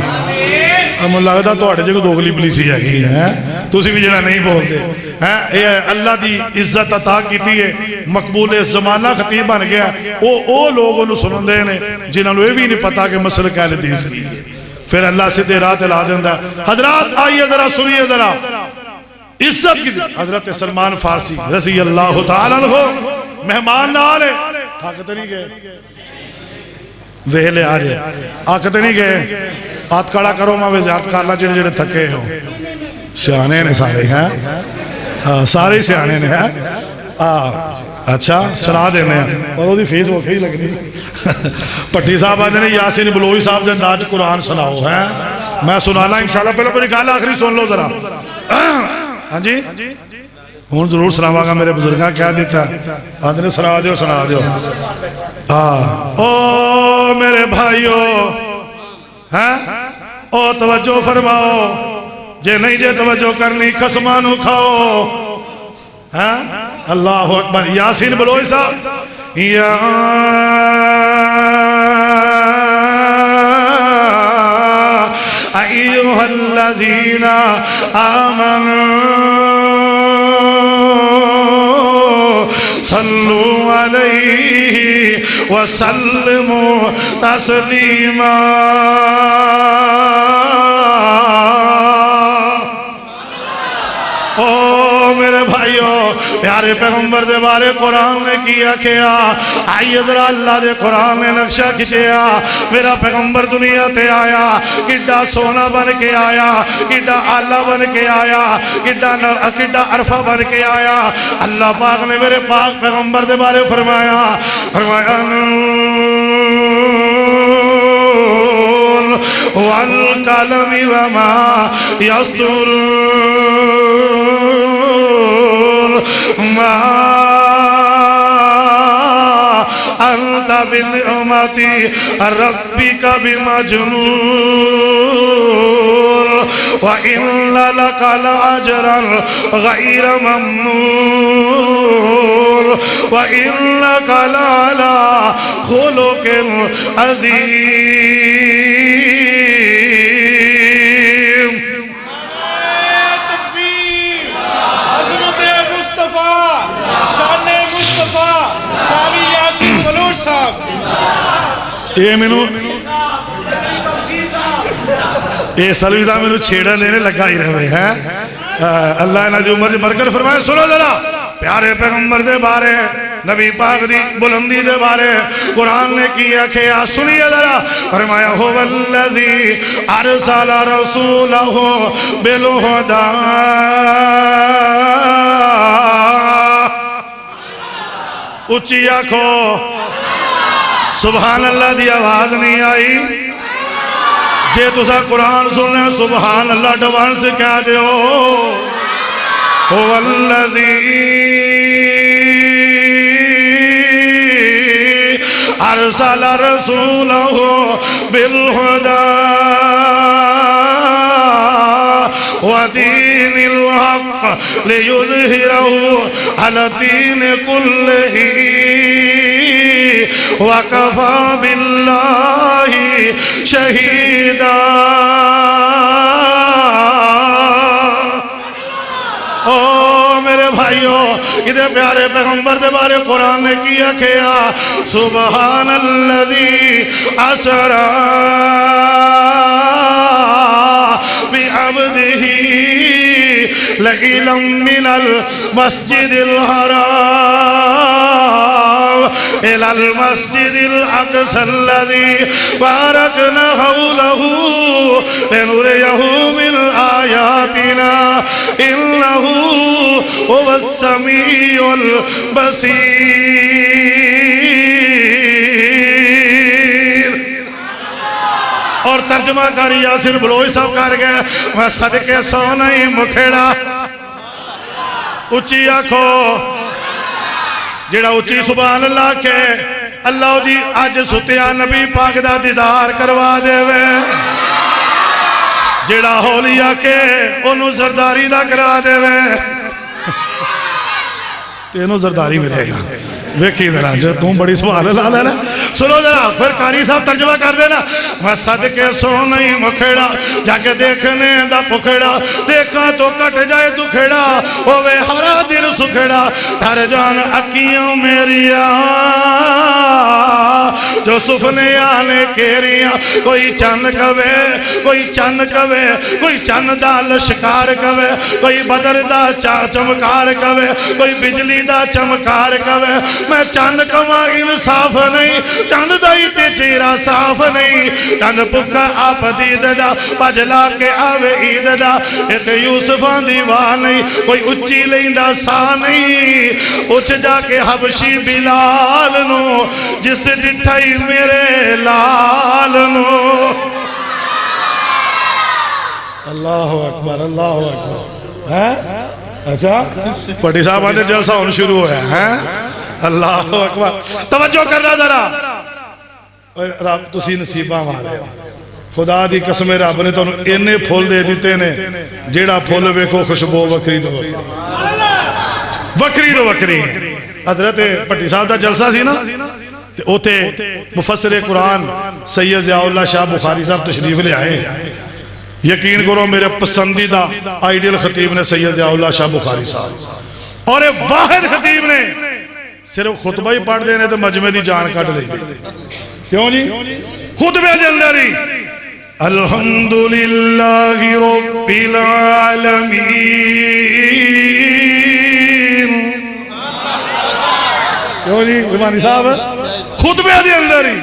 ہم اللہ دا تو اٹھے جو دوگلی پلیسی ہے گئی ہے تو اسی بھی جنہ نہیں بول دے اللہ دی عزت عطا کیتی ہے مقبول زمانہ خطیب بن گیا او لوگوں نے سنن دے نے جنہوں نے بھی نہیں پتا کہ مسلک اہل حدیث کی ہے پھر اللہ سے دے رات الا دیندہ حضرات آئیے ذرا سنیے ذرا عزت کی حضرت سلمان فارسی رضی اللہ تعالیٰ عنہ مہمان نہ آلے تھاکتے نہیں گئے ویلے آجے آکتے نہیں گئے آت کڑا کرو ماں وزیارت کارلا جڑے جڑے تھکے ہو سیانے نے سارے ہیں سارے سیانے نے ہیں اچھا چلا دینے ہیں اور وہ دی فیس وہ کھئی لگنی پٹی صاحب آج نے یاسین بلوئی صاحب جن آج قرآن سناؤ ہے میں سنانا انشاءاللہ پہلے پہلے کہا آخری سن لو ذرا ہاں جی ہون ضرور سناوا گا میرے بزرگاں کیا دیتا آج نے سنا دیو او میرے بھائیو او توجہ فرماؤ جے نہیں جے توجہ کرنی قسمانو کھاؤ اللہ اکبر یاسین بلوئی صاحب یا ایوہ الذین آمنوا صلو علیہ وسلموا تسلیما او میرے بھائیو پیارے پیغمبر دے بارے قرآن نے کیا کیا آئیے ذرا اللہ دے قرآن نے نقشہ کھچیا میرا پیغمبر دنیا تے آیا کڈا سونا بن کے آیا کڈا آلہ بن کے آیا کڈا عرفہ بن کے آیا اللہ پاک نے میرے پاک پیغمبر دے بارے فرمایا والقلم وما يسطرون ما أنت بنعمة ربك بمجنون وإن لك لأجرا غير ممنون وإنك لعلى خلق عظيم تکبیر عظمت مصطفیٰ شان مصطفیٰ قاضی یاسین بلوچ صاحب اے سلویدہ میں چھیڑا دینے لگا ہی رہے ہیں اللہ نے جو عمر برکت فرمائے سنو ذرا پیارے پیغمبر دے بارے نبی پاک دی بلندی دے بارے قرآن نے کیا کیا سنیے ذرا فرمایا هو الذی ارسل رسولہ بالہدی اچھی آنکھو سبحان اللہ دی آواز نہیں آئی جے تسا قرآن سننے سبحان اللہ ڈوان سے کہہ دیو هو الذی ارسل رسولہ بالہدی ودین الحق لیظہرہ علی الدین کلہ وکفا باللہ شہیدا او میرے بھائیو ادھے پیارے پیغمبر دے بارے قرآن نے کیا کیا سبحان الذی اسرا بعبدہ لیلا من المسجد الحرام الى المسجد الاقصى الذي باركنا حوله لنريه من آياتنا إنه هو السميع البصير اور ترجمہ کاری یاسین بلوئی صاحب کر گئے میں صدقے سو نہیں مکھڑا اچھی آنکھو جڑا اچھی سبحان اللہ کے اللہ دی آج ستیا نبی پاک دا دیدار کروا دے وے جڑا ہولیا کے انہوں زرداری دا کرا دے وے تینوں زرداری ملے گا ویکھی ذرا جو تم بڑی سبحان اللہ لینا سنو ذرا پھر قاری صاحب ترجمہ کر دینا میں صدقے سو نہیں مکھڑا جا کے دیکھنے دا پکھڑا دیکھا تو کٹ جائے دکھڑا ہوئے ہرا دل سکھڑا ڈر جان اکیوں میریا جو سفنے آنے کیریاں کوئی چند کوے کوئی چند کوے کوئی چند دا لشکار کوے کوئی بدر دا چمکار کوے کوئی بجلی دا چمکار کوے میں چند کما انصاف نہیں چند دائی تے چیرا صاف نہیں چند پکا آپ دید دا پجلا کے آوے عید دا ایتے یوسفان دیوان نہیں کوئی اچھی لیندہ سا نہیں اچھ جا کے حبشی بلال نو جس ڈٹھائی میرے لال نو اللہ اکبر اللہ اکبر اچھا پٹی صاحب آنے جلسہ ہونے شروع ہویا ہے اللہ اکبر توجہ کرنا ذرا رب تسی نصیبہ مارے خدا دی قسم رب نے تو انہیں پھول دے دیتے نے جیڑا پھول ویکھو خوشبو وکری تو وکری تو وکری حضرت پٹی صاحب دا جلسہ سی نا اوتے مفسر قرآن سید ضیاء اللہ شاہ بخاری صاحب تشریف لے آئے یقین کرو میرے پسندیدہ آئیڈیل خطیب نے سید ضیاء اللہ شاہ بخاری صاحب اور ایک واحد خطیب نے صرف خطبہ ہی پڑھ دینے تو مجمع دی جان کٹ لے دی کیوں جی خطبہ جلدری الحمدللہ رب العالمین کیوں جی زمانی صاحب خطبہ دی اندری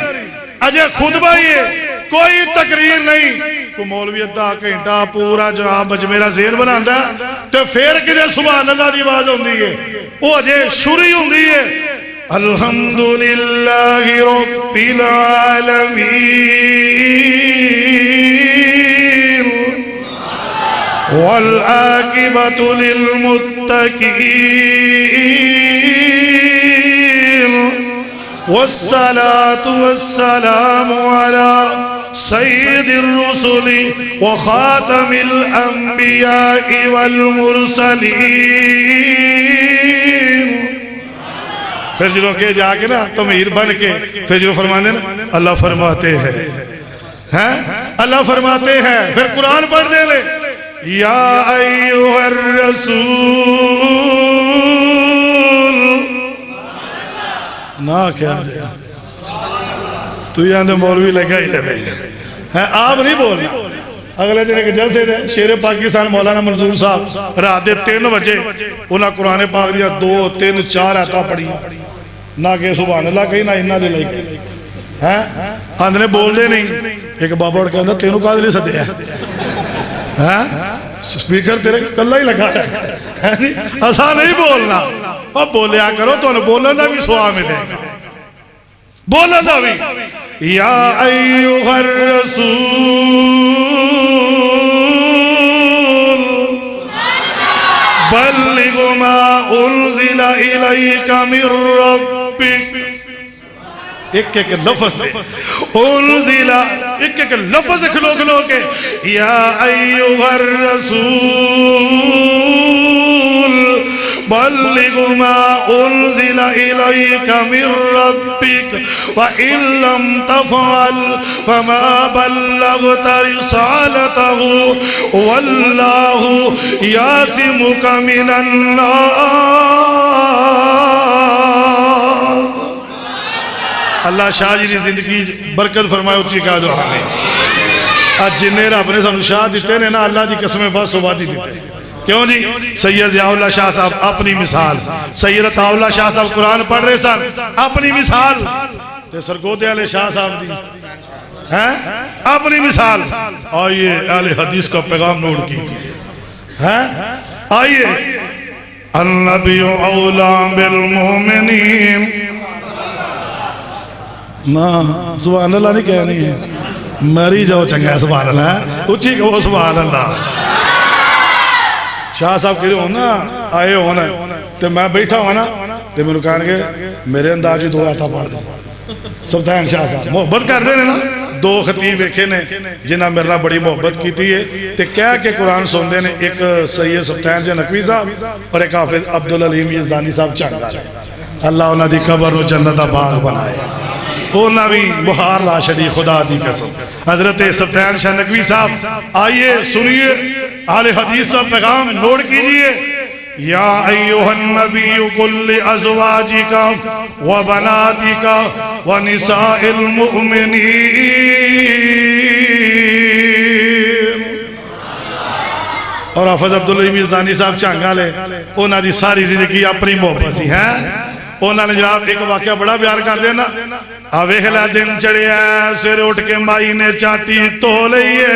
اجے خطبہ ہی ہے کوئی تقریر نہیں کو مولوی ادھا گھنٹہ پورا جناب مجمع زیر بناندہ تو پھر کدھے سبحان اللہ دی آواز ہوندی ہے وہ اجے شروع ہوندی ہے الحمدللہ رب العالمین والعاقبۃ للمتقین والصلاة والسلام على سید الرسل وخاتم الانبیاء والمرسلین پھر جنہوں کے جا کے نا تمہیر بن کے پھر جنہوں فرمانے نا اللہ فرماتے ہیں اللہ فرماتے ہیں پھر قرآن پڑھ دے لے یا ایوہ الرسول نا کیا جائے تو یہاں دے مولوی لگا ہی دے بھئی آپ نہیں بولنا اگلے دن ایک جلسے دے شیر پاکستان مولانا منظور صاحب رات دے 3 بجے انہاں قرآن پاک دیا 2 3 4 آتا پڑھی نہ کہ سبحان اللہ کہیں نہ انہاں دے لئی گئے آندھنے بول دے نہیں ایک بابا اڑ کے اندر تینوں کا دلی سدے ہے سپیکر تیرے کلہ ہی لگا ہے ایسا نہیں بولنا اب بولیا کرو تو انہیں بولنا دا بھی سوا ملے گا بولنا دا بھی یا ایوہ الرسول بلغ ما انزل الیک من ربک ایک ایک لفظ دے انزل ایک ایک لفظ کھلو کھلو کے یا ایوہ الرسول بلغ ما انزل الیک من ربک وَإِن لَمْ تَفْعَلْ فَمَا بَلَّغْتَ رِسَالَتَهُ وَاللَّهُ يَعْصِمُكَ مِنَ النَّاسِ اللہ شاہ جی نے زندگی برکت فرمائے اچھی کہا جو ہمیں آج جنہیں رب نے سانو شاہ دیتے ہیں نا اللہ دی قسمیں بس وادی دیتے ہیں کیوں جی سید ضیاء اللہ شاہ صاحب اپنی مثال سید عطا اللہ شاہ صاحب قرآن پڑھ رہے سن اپنی مثال تے سرگودے علیہ شاہ صاحب دی اپنی مثال آئیے اہل حدیث کا پیغام نوٹ کیجئے آئیے النبی اولا بالمومنین نا سبحان اللہ نہیں کہنی ہے مری جاؤ چنگا ہے سبحان اللہ اچھی کہو سبحان اللہ شاہ صاحب کہتے ہونا آئے ہونا تو میں بیٹھا ہونا تو میں نے کہا کہ میرے انداز دو آتا پڑھ دیں سبتین شاہ صاحب محبت کر دیں نا 2 خطیب ایکھے نے جنہ میرا بڑی محبت کی تھی ہے تو کہہ کے قرآن سن دے نے ایک سید سبتین جے نقوی صاحب اور ایک حافظ عبدالعلیم یزدانی صاحب چانگا رہے اللہ انہاں دی قبر نو جنت دا باغ بنائے اونا بھی بہار لا شدی خدا دی قسم حضرت سبتین شاہ نقوی صاحب آئیے سنیے اہل حدیث و پیغام نوٹ کیجئے یا ایوہ النبی قل ازواجکا و بناتکا و نساء المؤمنین اور حافظ عبداللہ میزانی صاحب چانگا لے اونا دی ساری زندگی اپنی محبت سی ہیں اونا نے جناب ایک واقعہ بڑا بیان کر دینا آویخلا دن چڑھے ہیں سر اٹھ کے مائی نے چاٹی تو لئیے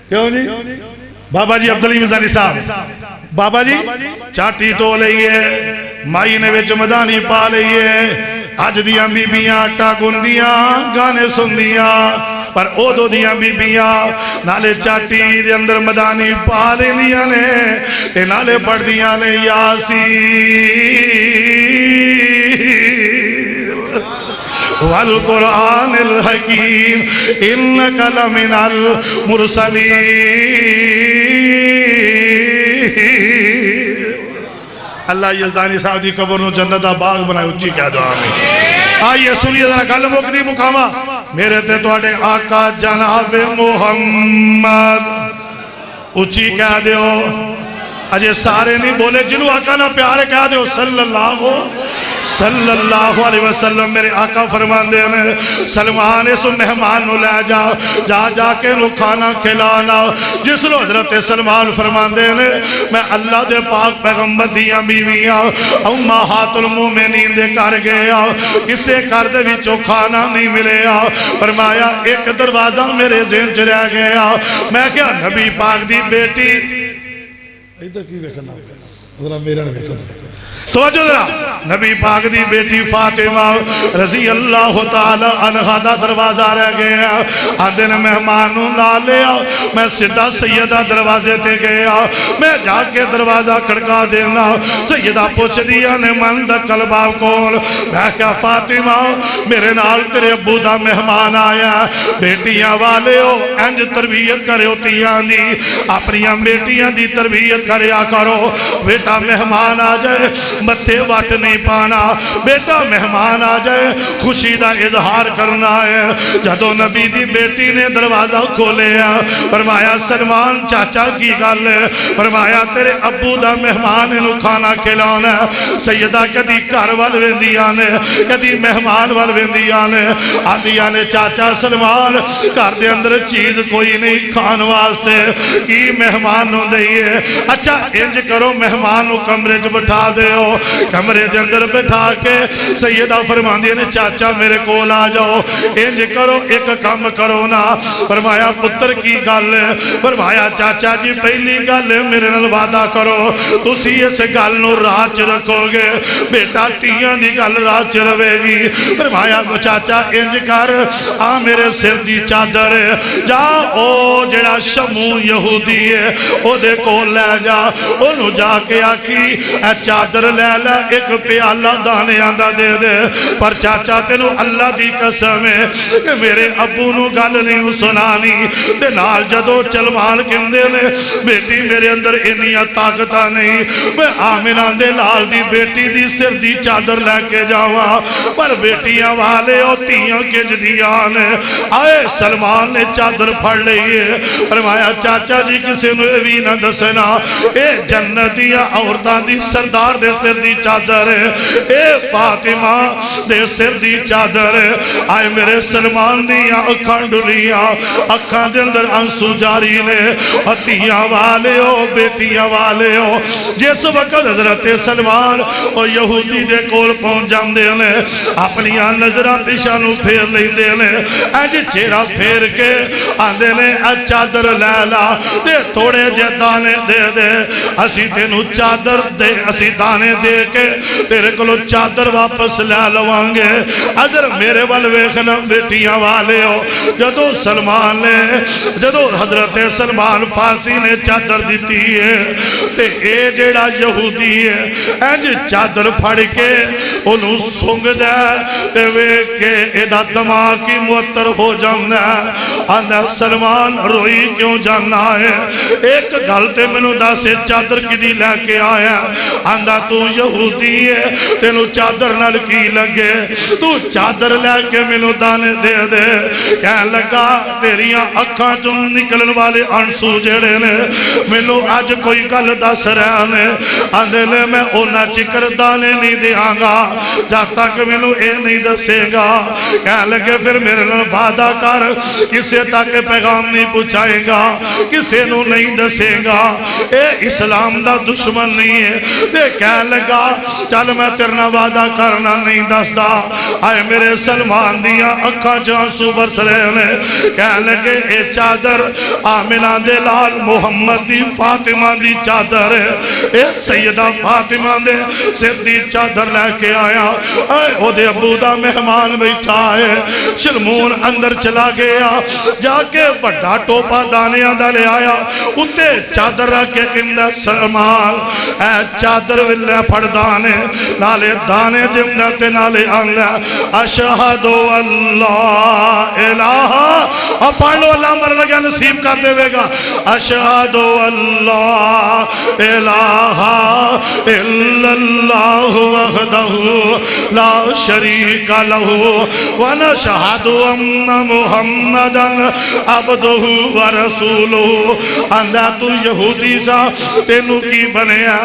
کیوں جی بابا جی عبداللہ میزانی صاحب بابا جی چاٹی تو لئیے مائی نے وچ مدانی پا لئیے آج دیاں بی بیاں آٹا گندیاں گانے سندیاں پر او دو دیاں بی بیاں نالے چاٹی دے اندر مدانی پا لیندیاں نے تے نالے پڑھ دیاں نے یاسین والقرآن الحکیم انکا لمن المرسلین اللہ یزدانی صاحب دی قبر نو جنت دا باغ بنائے اچھی کہہ دعا میں آئیے سنیے ذرا گل مکدی مقامہ میرے تے توڑے آقا جناب محمد اچھی کہہ دیو اجے سارے نہیں بولے جنہوں آقا نہ پیارے کہہ دیو صلی اللہ علیہ وسلم میرے آقا فرمان دے میں سلمان اس مہمان نو لے جا کے نو کھانا کھلانا جس لو حضرت سلمان فرمان دے میں اللہ دے پاک پیغمبر دیاں بیویاں امہات المومنین دے کر گیا کسے کر دے وچو کھانا نہیں ملیا فرمایا ایک دروازہ میرے ذہن چ رہ گیا میں کیا نبی پاک دی بیٹی ادھر کی ویکھنا ذرا میرا ویکھنا توجہ ذرا نبی پاک دی بیٹی فاطمہ رضی اللہ تعالی عنہ دا دروازہ رہ گیا آدھے نے مہمانوں نہ لیا میں سدھا سیدہ دروازے تے گیا میں جا کے دروازہ کھڑکا دینا سیدہ پوچھ دیا نے من دا قلبہ کول میں کہا فاطمہ میرے نال تیرے ابو دا مہمان آیا بیٹیاں والے ہو انج تربیت کرے ہوتیاں دی اپنیاں بیٹیاں دی تربیت کریا کرو بیٹا مہمان آ جائے متھے واٹ نہیں پانا بیٹا مہمان آ جائے خوشی دا اظہار کرنا ہے جدو نبی دی بیٹی نے دروازہ کھولے فرمایا سلمان چاچا کی گل ہے فرمایا تیرے ابو دا مہمان انہوں کھانا کھلانا سیدہ کدی گھر وال ویندیاں نے کدی مہمان وال ویندیاں نے آدیاں نے چاچا سلمان گھر دے اندر چیز کوئی نہیں کھان واسطے کی مہمان نو دئیے اچھا انج کرو مہمان نو کمرے چ بٹھا دے ہو کمرے دے اندر بٹھا کے سیدہ فرماندی نے چاچا میرے کول آ جاؤ انج کرو ایک کام کرو نا فرمایا پتر کی گل فرمایا چاچا جی پہلی گل میرے نال وعدہ کرو تسی اس گل نو راہ چ رکھو گے بیٹا تیاں دی گل راہ چ رہے گی فرمایا چاچا انج کر آ میرے سر دی چادر جا او جڑا شمو یہودی ہے او دے کول لے جا انہوں جا کے آکی اے چادر لے لے ایک پیالہ دانے آندہ دے دے پر چاچا تینو اللہ دی قسم ہے کہ میرے ابو نو گل نہیں سنانی تے نال جدو چلمان کندے نے بیٹی میرے اندر انیا طاقتہ نہیں میں آمنہ دے لال دی بیٹی دی سر دی چادر لے کے جاوا پر بیٹیاں والے ہوتیاں کے جدیان آئے سلمان نے چادر پھڑ لئیے فرمایا چاچا جی کسی نے بھی نہ دسنا اے جنتیاں عورتان دی سردار دے سر دی چادر اے فاطمہ دے سر دی چادر آئے میرے سلمان دیا اکھان ڈلیاں اکھان دے اندر انسو جاری نے ہتیاں والے ہو بیٹیاں والے ہو جس وقت حضرت سلمان اور یہودی دے کول پہنچ جان دے نے اپنیاں نظرہ پیشانو پھیر لیں دے نے ایج چیرہ پھیر کے آندے نے چادر لیلا دے توڑے جے دانے دے دے اسی تینو چادر دے اسی دانے دے کے تیرے کلو چادر واپس لے لوانگے اگر میرے والویخنا بیٹیاں والے ہو جدو سلمان نے جدو حضرت سلمان فارسی نے چادر دیتی ہے تے اے جیڑا یہودی ہے اینج چادر پھڑ کے انہوں سنگ دے تے وے کے ایدہ دماغ کی معطر ہو جانا آندہ سلمان روئی کیوں جانا ہے ایک گلتے منو دا سے چادر کی دی لے کے آیا آندہ تو یہودی ہے ہے تینو چادر نال کی لگے تو چادر لے کے مینوں دانے دے دے کہن لگا تیریاں اکھاں چوں نکلن والے آنسو جڑے نے مینوں اج کوئی گل دس رہا نے آندے نے میں اونا چکر دانے نہیں دیاں گا جب تک مینوں اے نہیں دسے گا کہن لگے پھر میرے نال وعدہ کر کسے تک پیغام نہیں پہنچائے گا کسے نو نہیں دسے گا اے اسلام دا دشمن نہیں ہے تے کہن لگا چل میں تیرنا وعدہ کرنا نہیں دسدا آئے میرے سلمان دیاں اکھاں آنسو برس رہے نے کہن لگے اے چادر آمنہ دے لال محمد دی فاطمہ دی چادر ہے اے سیدہ فاطمہ دے سر دی چادر لے کے آیا اے او دے ابو دا مہمان بیٹھا ہے شرمون اندر چلا گیا جا کے بڑا ٹوپا دانیاں دا لے آیا اتے چادر رکھے کندہ سلمان اے چادر واللہ پھڑ دانے نالے دانے دمدہ تے نالے آنگا اشہدو اللہ الہ اب پڑھ لو اللہ مر لگیا نصیب کر دے گا اشہدو اللہ الہ الا اللہ وحدہ لا شریک لہو ونشہد ان محمدًا عبدہ ورسولہ اندہ تو یہودی سا تینو کی بنیا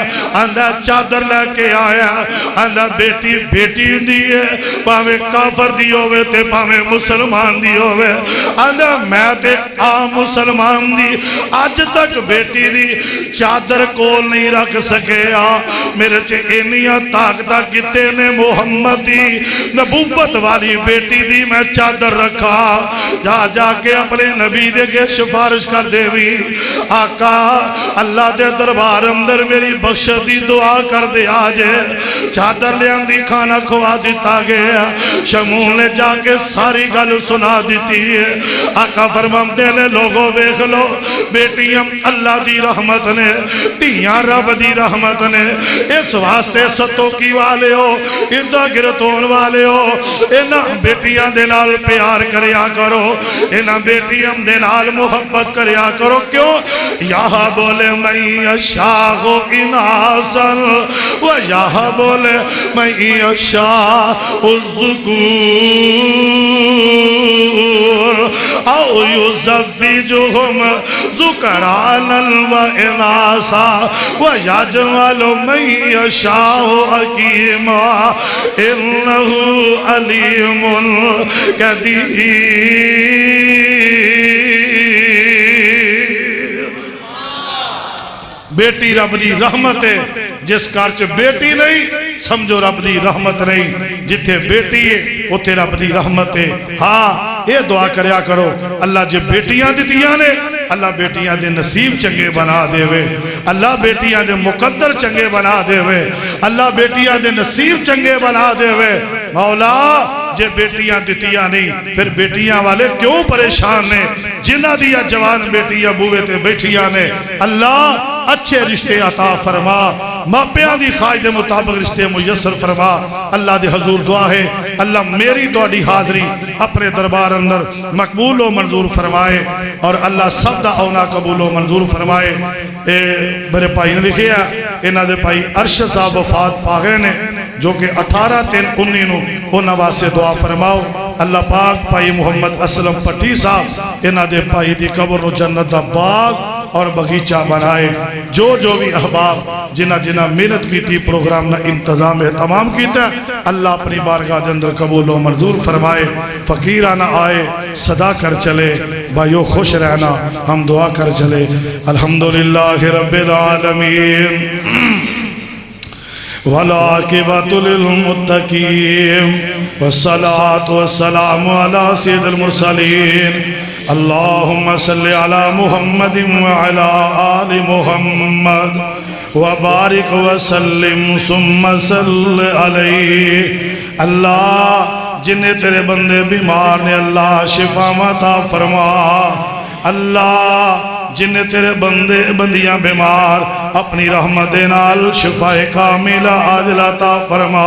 اندہ چادر لے کے آیا اندہ بیٹی بیٹی دیئے پاوے کافر دی ہوئے تے پاوے مسلمان دی ہوئے اندہ میں تے مسلمان دی آج تک بیٹی دی چادر کول نہیں رکھ سکے میرے چے انیاں طاقتہ کتے نے محمد دی نبوت والی بیٹی دی میں چادر رکھا جا جا کے اپنے نبی دے کے شفارش کر دے بھی آقا اللہ دے دربار اندر میری بخش دی دعا کر دے آجے چادر لے اندی کھانا کھوا دیتا گیا شمول نے جا کے ساری گل سنا دیتی ہے آقا فرمام دینے لوگوں ویکھ لو بیٹیاں اللہ دی رحمت نے تیاں رب دی رحمت نے اس واسطے ستو کی والے ہو اندہ گرتون والے ہو انہ بیٹیاں دنال پیار کریا کرو انہ بیٹیاں دنال محبت کریا کرو کیوں یہاں بولے میں یشاہ اناسن و یہاں بولے میں یشاہ الذکور او یزوجہم ذکرانا و اناسا و یجعل من یشاء حکیما انہو علیم قدیر بیٹی رب دی رحمت ہے جس کار سے بیٹی نہیں سمجھو رب دی رحمت نہیں جتھے بیٹی ہے اتھے رب دی رحمت ہے ہاں یہ دعا کریا کرو اللہ جے بیٹیاں دیتیاں نے اللہ بیٹیاں دے نصیب چنگے بنا دے وے اللہ بیٹیاں دے مقدر چنگے بنا دے وے اللہ بیٹیاں دے نصیب چنگے بنا دے وے مولا جے بیٹیاں دیتیاں نہیں پھر بیٹیاں والے کیوں پریشان نے جنہ دیا جوان بیٹیاں بوئے تے بیٹیاں نے اللہ اچھے رشتے عطا فرما ماپیاں دی خواہش دے مطابق رشتے میسر فرما اللہ دے حضور دعا ہے اللہ میری دعائی حاضری اپنے دربار اندر مقبول و منظور فرمائے اور اللہ سب دا اونا قبول و منظور فرمائے میرے پائی نے لکھیا انہاں دے پائی ارشد صاحب وفات پاگے نے جو کہ 18/3/19 انہاں واسے دعا فرماؤ اللہ پاک پائی محمد اسلم پٹی صاحب انہاں دے پائی دی قبر و جنت دا باغ اور بغیچہ بنائے جو بھی احباب جنہ جنہ محنت کی تھی پروگرام نہ انتظام تمام کیتا اللہ اپنی بارگاہ دے اندر قبول و منظور فرمائے فقیرانہ آئے صدا کر چلے بھائیو خوش رہنا ہم دعا کر چلے الحمدللہ رب العالمین والعاقبۃ للمتقین والصلاة والسلام علی سید المرسلین اللہم صلی علی محمد وعلی آل محمد وبارک وسلم ثم صلی علیہ اللہ جنہیں تیرے بندے بیمار نے اللہ شفا عطا فرما اللہ جنہیں تیرے بندے بندیاں بیمار اپنی رحمت نال شفا کاملہ عاجلہ عطا فرما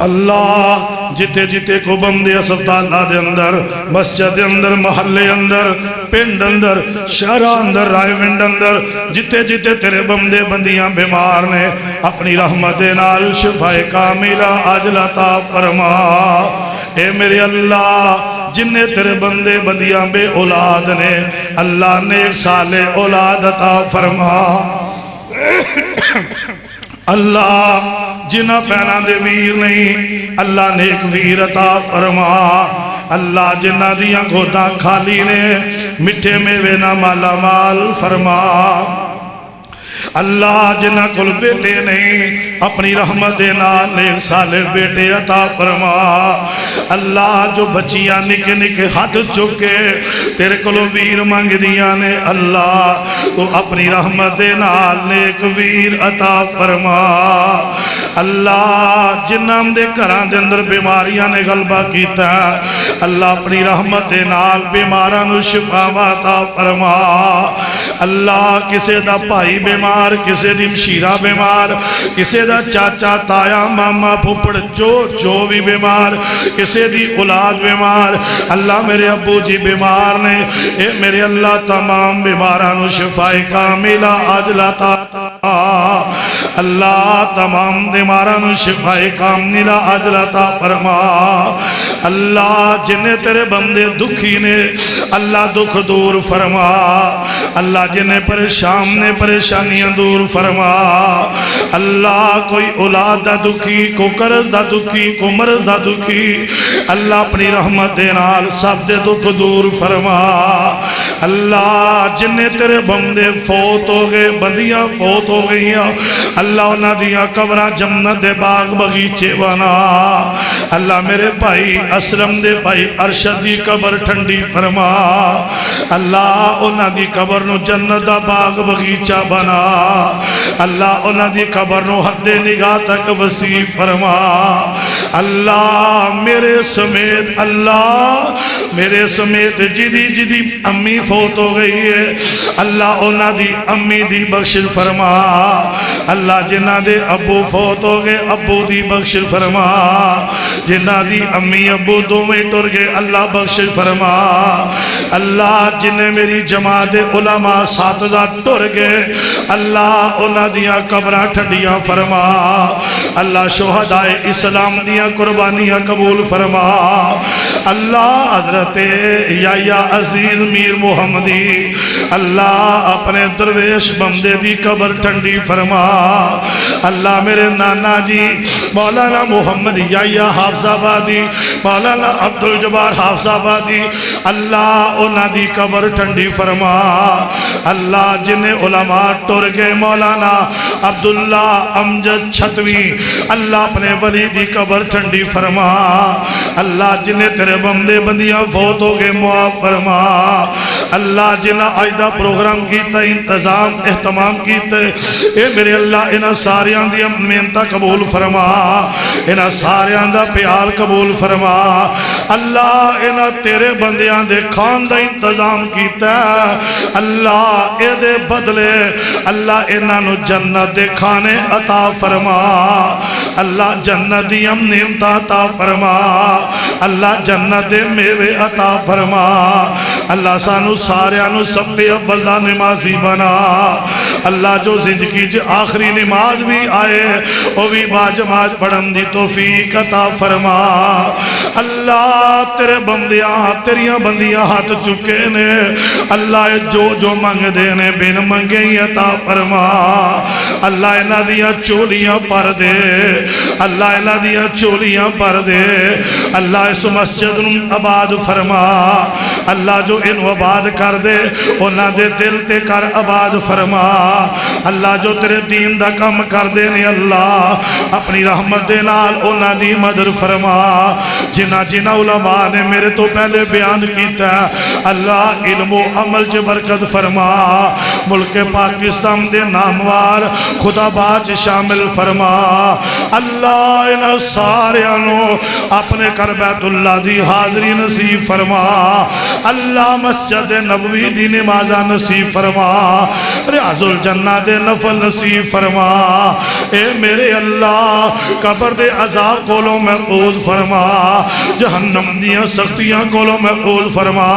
اللہ جتے جتے کو بندے اسپتالہ دے اندر مسجد دے اندر محلے اندر پنڈ اندر شہرہ اندر رائے ونڈ اندر جتے جتے تیرے بندے بندیاں بیمار نے اپنی رحمت نال شفا کاملہ عاجلہ عطا فرما اے میرے اللہ جنہیں تیرے بندے بندیاں بے اولاد نے اللہ نیک صالح اولاد عطا فرما اللہ جنہ پینا دے ویر نہیں اللہ نیک ویر عطا فرما اللہ جنہ دیاں گھوٹا کھالی نے مٹھے میوے نہ مالا مال فرما اللہ جنہ کل بیٹے نہیں اپنی رحمت نال نیک صالح بیٹے عطا فرما اللہ جو بچیاں نکے نکے ہاتھ چکے تیرے کلو ویر مانگ دیا نے اللہ تو اپنی رحمت نال نیک ویر عطا فرما اللہ جنہ دے گھراں دے اندر بیماریاں نے غلبہ کیتا اللہ اپنی رحمت نال بیماراں نو شفا عطا فرما اللہ کسے دا بھائی بیمار کسے دی مشیرہ بیمار کسے دا چاچا تایا ماما پھپڑ جو بھی بیمار کسے دی اولاد بیمار اللہ میرے ابو جی بیمار نے اے میرے اللہ تمام بیمارانو شفاء کاملہ عاجلہ عطا اللہ تمام بیمارانو شفاء کاملہ عاجلہ عطا فرما اللہ جنہیں تیرے بندے دکھی نے اللہ دکھ دور فرما اللہ جنہیں پریشان نے پریشانیاں دور فرما اللہ کوئی اولاد دا دکھی کو قرض دا دکھی کو مرض دا دکھی اللہ اپنی رحمت نال سب دے دکھ دور فرما اللہ جنہیں تیرے بندے فوت ہو گئے بندیاں فوت ہو گئیاں اللہ انہاں دیاں قبراں جنت دے باغ بغیچے بنا اللہ میرے بھائی اسلم دے بھائی ارشد دی قبر ٹھنڈی فرما اللہ انہاں دی قبر نو جنت دا باغ بغیچہ بنا اللہ انہاں دی قبر نو حد نگاہ تک وسیع فرما اللہ میرے سمیت اللہ میرے سمیت جدی امی فوت ہو گئی ہے اللہ انہاں دی امی دی بخشش فرما اللہ جنہ دے ابو فوت ہو گئے ابو دی بخشش فرما جنہ دی امی ابو دو میں ٹر گئے اللہ بخشش فرما اللہ جنہیں میری جماعت علماء ساتھدہ ٹر گئے اللہ انہاں دیاں قبراں ٹھنڈیاں فرما اللہ شہداء اسلام دیاں قربانیاں قبول فرما اللہ حضرت یا عزیز میر محمدی اللہ اپنے درویش بندے دی قبر ٹھنڈی فرما اللہ میرے نانا جی مولانا محمد یا حافظ آبادی مولانا عبدالجبار حافظ آبادی اللہ انہاں دی قبر ٹھنڈی فرما اللہ جنہیں علماء ٹر گئے مولانا عبداللہ امجد چھتوی اللہ اپنے ولی دی قبر ٹھنڈی فرما اللہ جنہیں تیرے بندے بندیاں فوت ہو گئے معاف فرما اللہ جنہ آئیدہ پروگرام کیتا انتظام اہتمام کیتے اے میرے اللہ انہاں ساریاں دی محنتاں قبول فرما انہاں ساریاں دا پیار قبول فرما اللہ انہاں تیرے بندیاں دے کھان دا انتظام کیتا اللہ اے دے بدلے اللہ انہاں نو جنت دے کھانے عطا فرما اللہ جنت دی نعمتاں عطا فرما اللہ جنت دے میوے عطا فرما اللہ سانو ساریاں نو سب پہ اول دا نمازی بنا اللہ جو زندگی جے آخری نماز بھی آئے وہ بھی باجماج پڑھن دی توفیق عطا فرما اللہ تیرے بندیاں تیریاں بندیاں ہاتھ چکے نے اللہ جو منگ دینے بن منگے ہی عطا فرما اللہ انہاں دیاں چولیاں پر دے اللہ انہاں دیاں چولیاں پر دے اللہ اس مسجد آباد فرما اللہ جو انہوں آباد کر دے انہاں دے دل تے کر آباد فرما اللہ جو تیرے دین دا کم کر دے نے اللہ اپنی رحمت دے نال انہاں دی مدد فرما جنہ علماء نے میرے تو پہلے بیان کیتا ہے اللہ علم و عمل چ برکت فرما ملک پاکستان دے ناموار خدا باچ شامل فرما اللہ انہاں ساریاں نو اپنے کر بیت برکت اللہ دی حاضری نصیب فرما اللہ مسجد نبوی دی نمازہ نصیب فرما ریاض الجنہ دے نفل نصیب فرما اے میرے اللہ قبر دے عذاب کولوں محفوظ فرما جہنم دیاں سختیاں کولوں محفوظ فرما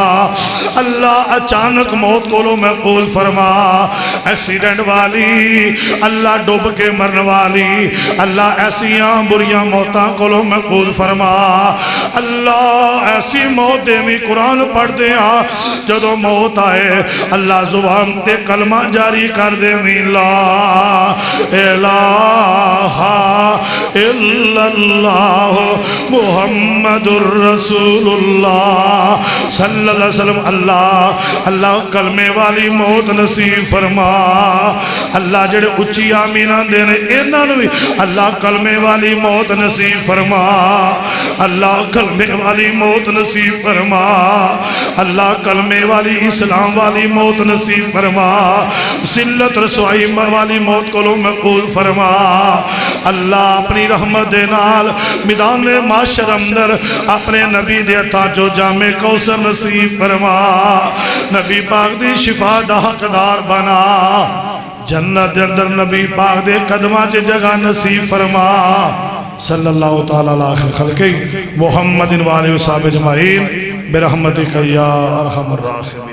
اللہ اچانک موت کولوں محفوظ فرما ایکسیڈنٹ والی اللہ ڈوب کے مرن والی اللہ ایسیاں بریاں موتاں کولوں محفوظ فرما اللہ ایسی موت دے میں قرآن پڑھ دے جدو موت آئے اللہ زبان تے کلمہ جاری کر دے میں لا الہ الا اللہ محمد الرسول اللہ صلی اللہ علیہ وسلم اللہ کلمے والی موت نصیب فرما اللہ جڑے اچھی آمینہ دینے انہاں بھی اللہ کلمے والی موت نصیب فرما اللہ کلمے والی موت نصیب فرما اللہ کلمے والی اسلام والی موت نصیب فرما ذلت رسوائی والی موت کو محفوظ فرما اللہ اپنی رحمت دے نال میدان معاشر اندر اپنے نبی دے عطا جو جامع کوثر نصیب فرما نبی پاک دی شفا دا حقدار بنا جنت دے اندر نبی پاک دے قدمہ چے جگہ نصیب فرما صلی اللہ تعالیٰ علیہ خلقی محمد و آلہ و صحابہ اجمعین برحمتک یا ارحم الراحمین.